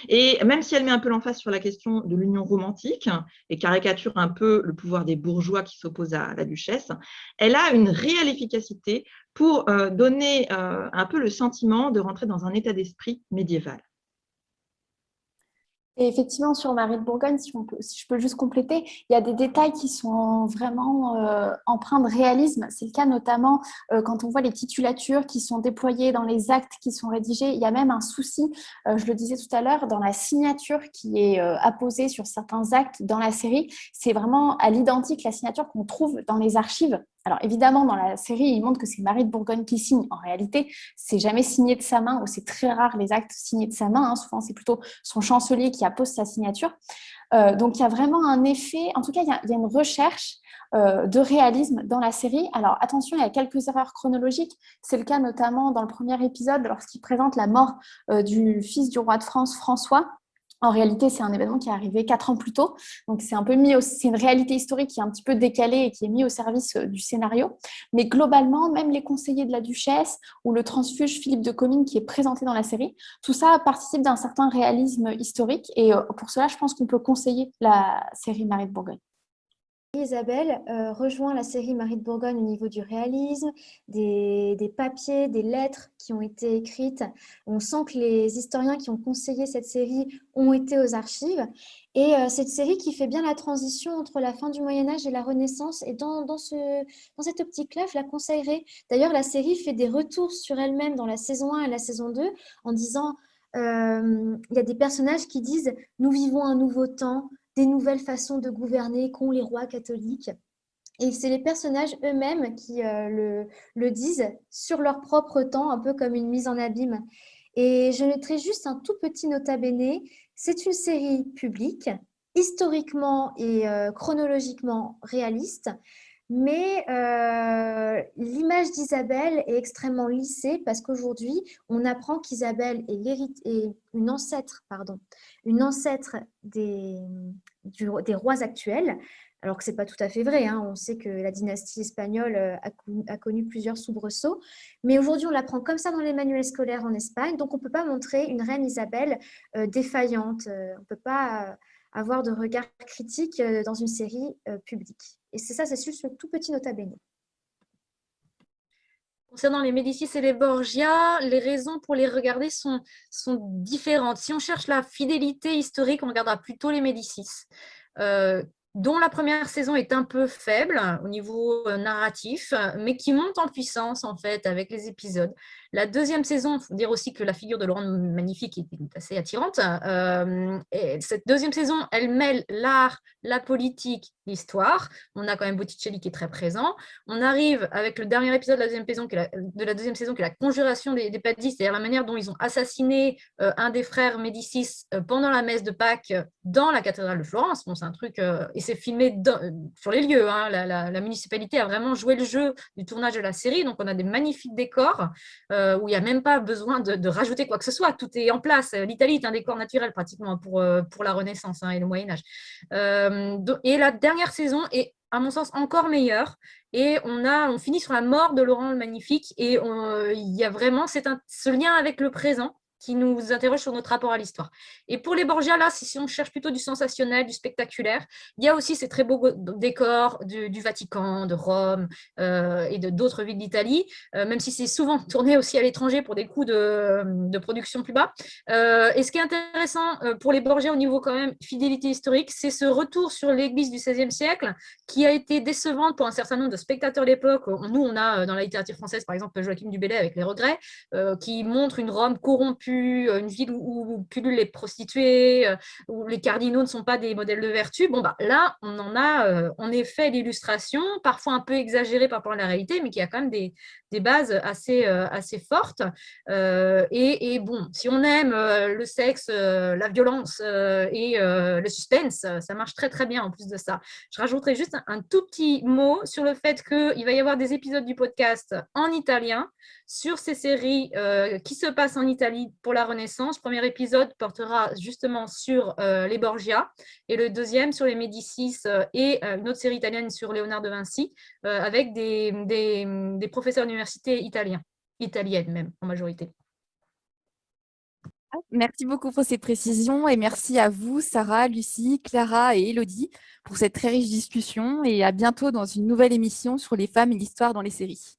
Et même si elle met un peu l'emphase sur la question de l'union romantique et caricature un peu le pouvoir des bourgeois qui s'opposent à la duchesse, elle a une réelle efficacité pour donner un peu le sentiment de rentrer dans un état d'esprit médiéval. Et effectivement, sur Marie de Bourgogne, si je peux juste compléter, il y a des détails qui sont vraiment empreints de réalisme. C'est le cas notamment quand on voit les titulatures qui sont déployées dans les actes qui sont rédigés. Il y a même un souci, je le disais tout à l'heure, dans la signature qui est apposée sur certains actes dans la série. C'est vraiment à l'identique la signature qu'on trouve dans les archives. Alors évidemment, dans la série, il montre que c'est Marie de Bourgogne qui signe. En réalité, c'est jamais signé de sa main, ou c'est très rare les actes signés de sa main. Souvent, c'est plutôt son chancelier qui appose sa signature. Donc, il y a vraiment un effet, en tout cas, il y a une recherche de réalisme dans la série. Alors, attention, il y a quelques erreurs chronologiques. C'est le cas notamment dans le premier épisode, lorsqu'il présente la mort du fils du roi de France, François. En réalité, c'est un événement qui est arrivé 4 ans plus tôt. Donc, c'est un peu c'est une réalité historique qui est un petit peu décalée et qui est mise au service du scénario. Mais globalement, même les conseillers de la duchesse ou le transfuge Philippe de Comines qui est présenté dans la série, tout ça participe d'un certain réalisme historique. Et pour cela, je pense qu'on peut conseiller la série Marie de Bourgogne. Isabelle rejoint la série Marie de Bourgogne au niveau du réalisme, des papiers, des lettres qui ont été écrites. On sent que les historiens qui ont conseillé cette série ont été aux archives. Et cette série qui fait bien la transition entre la fin du Moyen-Âge et la Renaissance. Et dans cette optique-là, je la conseillerais. D'ailleurs, la série fait des retours sur elle-même dans la saison 1 et la saison 2 en disant il y a des personnages qui disent « Nous vivons un nouveau temps ». Des nouvelles façons de gouverner qu'ont les rois catholiques. Et c'est les personnages eux-mêmes qui le disent sur leur propre temps, un peu comme une mise en abîme. Et je mettrai juste un tout petit nota bene. C'est une série publique, historiquement et chronologiquement réaliste, mais l'image d'Isabelle est extrêmement lissée parce qu'aujourd'hui, on apprend qu'Isabelle est une ancêtre des rois actuels, alors que ce n'est pas tout à fait vrai. On sait que la dynastie espagnole a connu plusieurs soubresauts, mais aujourd'hui, on l'apprend comme ça dans les manuels scolaires en Espagne, donc on ne peut pas montrer une reine Isabelle défaillante. On ne peut pas avoir de regard critique dans une série publique. Et c'est juste le tout petit nota bene. Concernant les Médicis et les Borgia, les raisons pour les regarder sont différentes. Si on cherche la fidélité historique, on regardera plutôt les Médicis, dont la première saison est un peu faible au niveau narratif, mais qui monte en puissance en fait avec les épisodes. La deuxième saison, il faut dire aussi que la figure de Laurent Magnifique est assez attirante. Et cette deuxième saison, elle mêle l'art, la politique, l'histoire. On a quand même Botticelli qui est très présent. On arrive avec le dernier épisode de la deuxième saison, qui est la conjuration des Pazzi, c'est-à-dire la manière dont ils ont assassiné un des frères Médicis pendant la messe de Pâques dans la cathédrale de Florence. Bon, c'est un truc, et c'est filmé sur les lieux. La municipalité a vraiment joué le jeu du tournage de la série, donc on a des magnifiques décors où il n'y a même pas besoin de rajouter quoi que ce soit. Tout est en place. L'Italie est un décor naturel pratiquement pour la Renaissance et le Moyen-Âge. Et la dernière saison est, à mon sens, encore meilleure. Et on finit sur la mort de Laurent le Magnifique. Et il y a vraiment ce lien avec le présent qui nous interroge sur notre rapport à l'histoire. Et pour les Borgia, là, si on cherche plutôt du sensationnel, du spectaculaire, il y a aussi ces très beaux décors du Vatican, de Rome et d'autres villes d'Italie, même si c'est souvent tourné aussi à l'étranger pour des coûts de production plus bas. Et ce qui est intéressant pour les Borgia au niveau quand même fidélité historique, c'est ce retour sur l'église du XVIe siècle qui a été décevante pour un certain nombre de spectateurs de l'époque. Nous, on a dans la littérature française, par exemple, Joachim du Bellay avec Les Regrets, qui montre une Rome corrompue, une ville où pullulent les prostituées, où les cardinaux ne sont pas des modèles de vertu. Bon, là, on en a en effet l'illustration, parfois un peu exagérée par rapport à la réalité, mais qui a quand même des bases assez fortes. Et bon, si on aime le sexe, la violence et le suspense, ça marche très très bien en plus de ça. Je rajouterai juste un tout petit mot sur le fait qu'il va y avoir des épisodes du podcast en italien sur ces séries qui se passent en Italie pour la Renaissance. Le premier épisode portera justement sur les Borgia et le deuxième sur les Médicis et une autre série italienne sur Léonard de Vinci avec des professeurs d'université italiennes même en majorité. Merci beaucoup pour ces précisions et merci à vous, Sarah, Lucie, Clara et Élodie, pour cette très riche discussion et à bientôt dans une nouvelle émission sur les femmes et l'histoire dans les séries.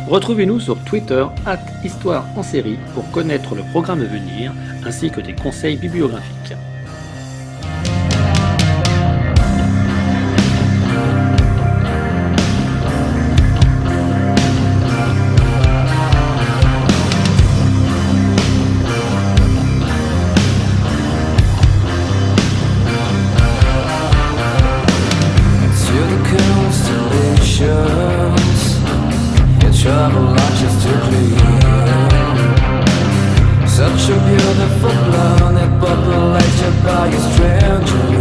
Retrouvez-nous sur Twitter @Histoire en série pour connaître le programme à venir ainsi que des conseils bibliographiques. patience. Your trouble launches to clean. Such a beautiful planet populated by a stranger.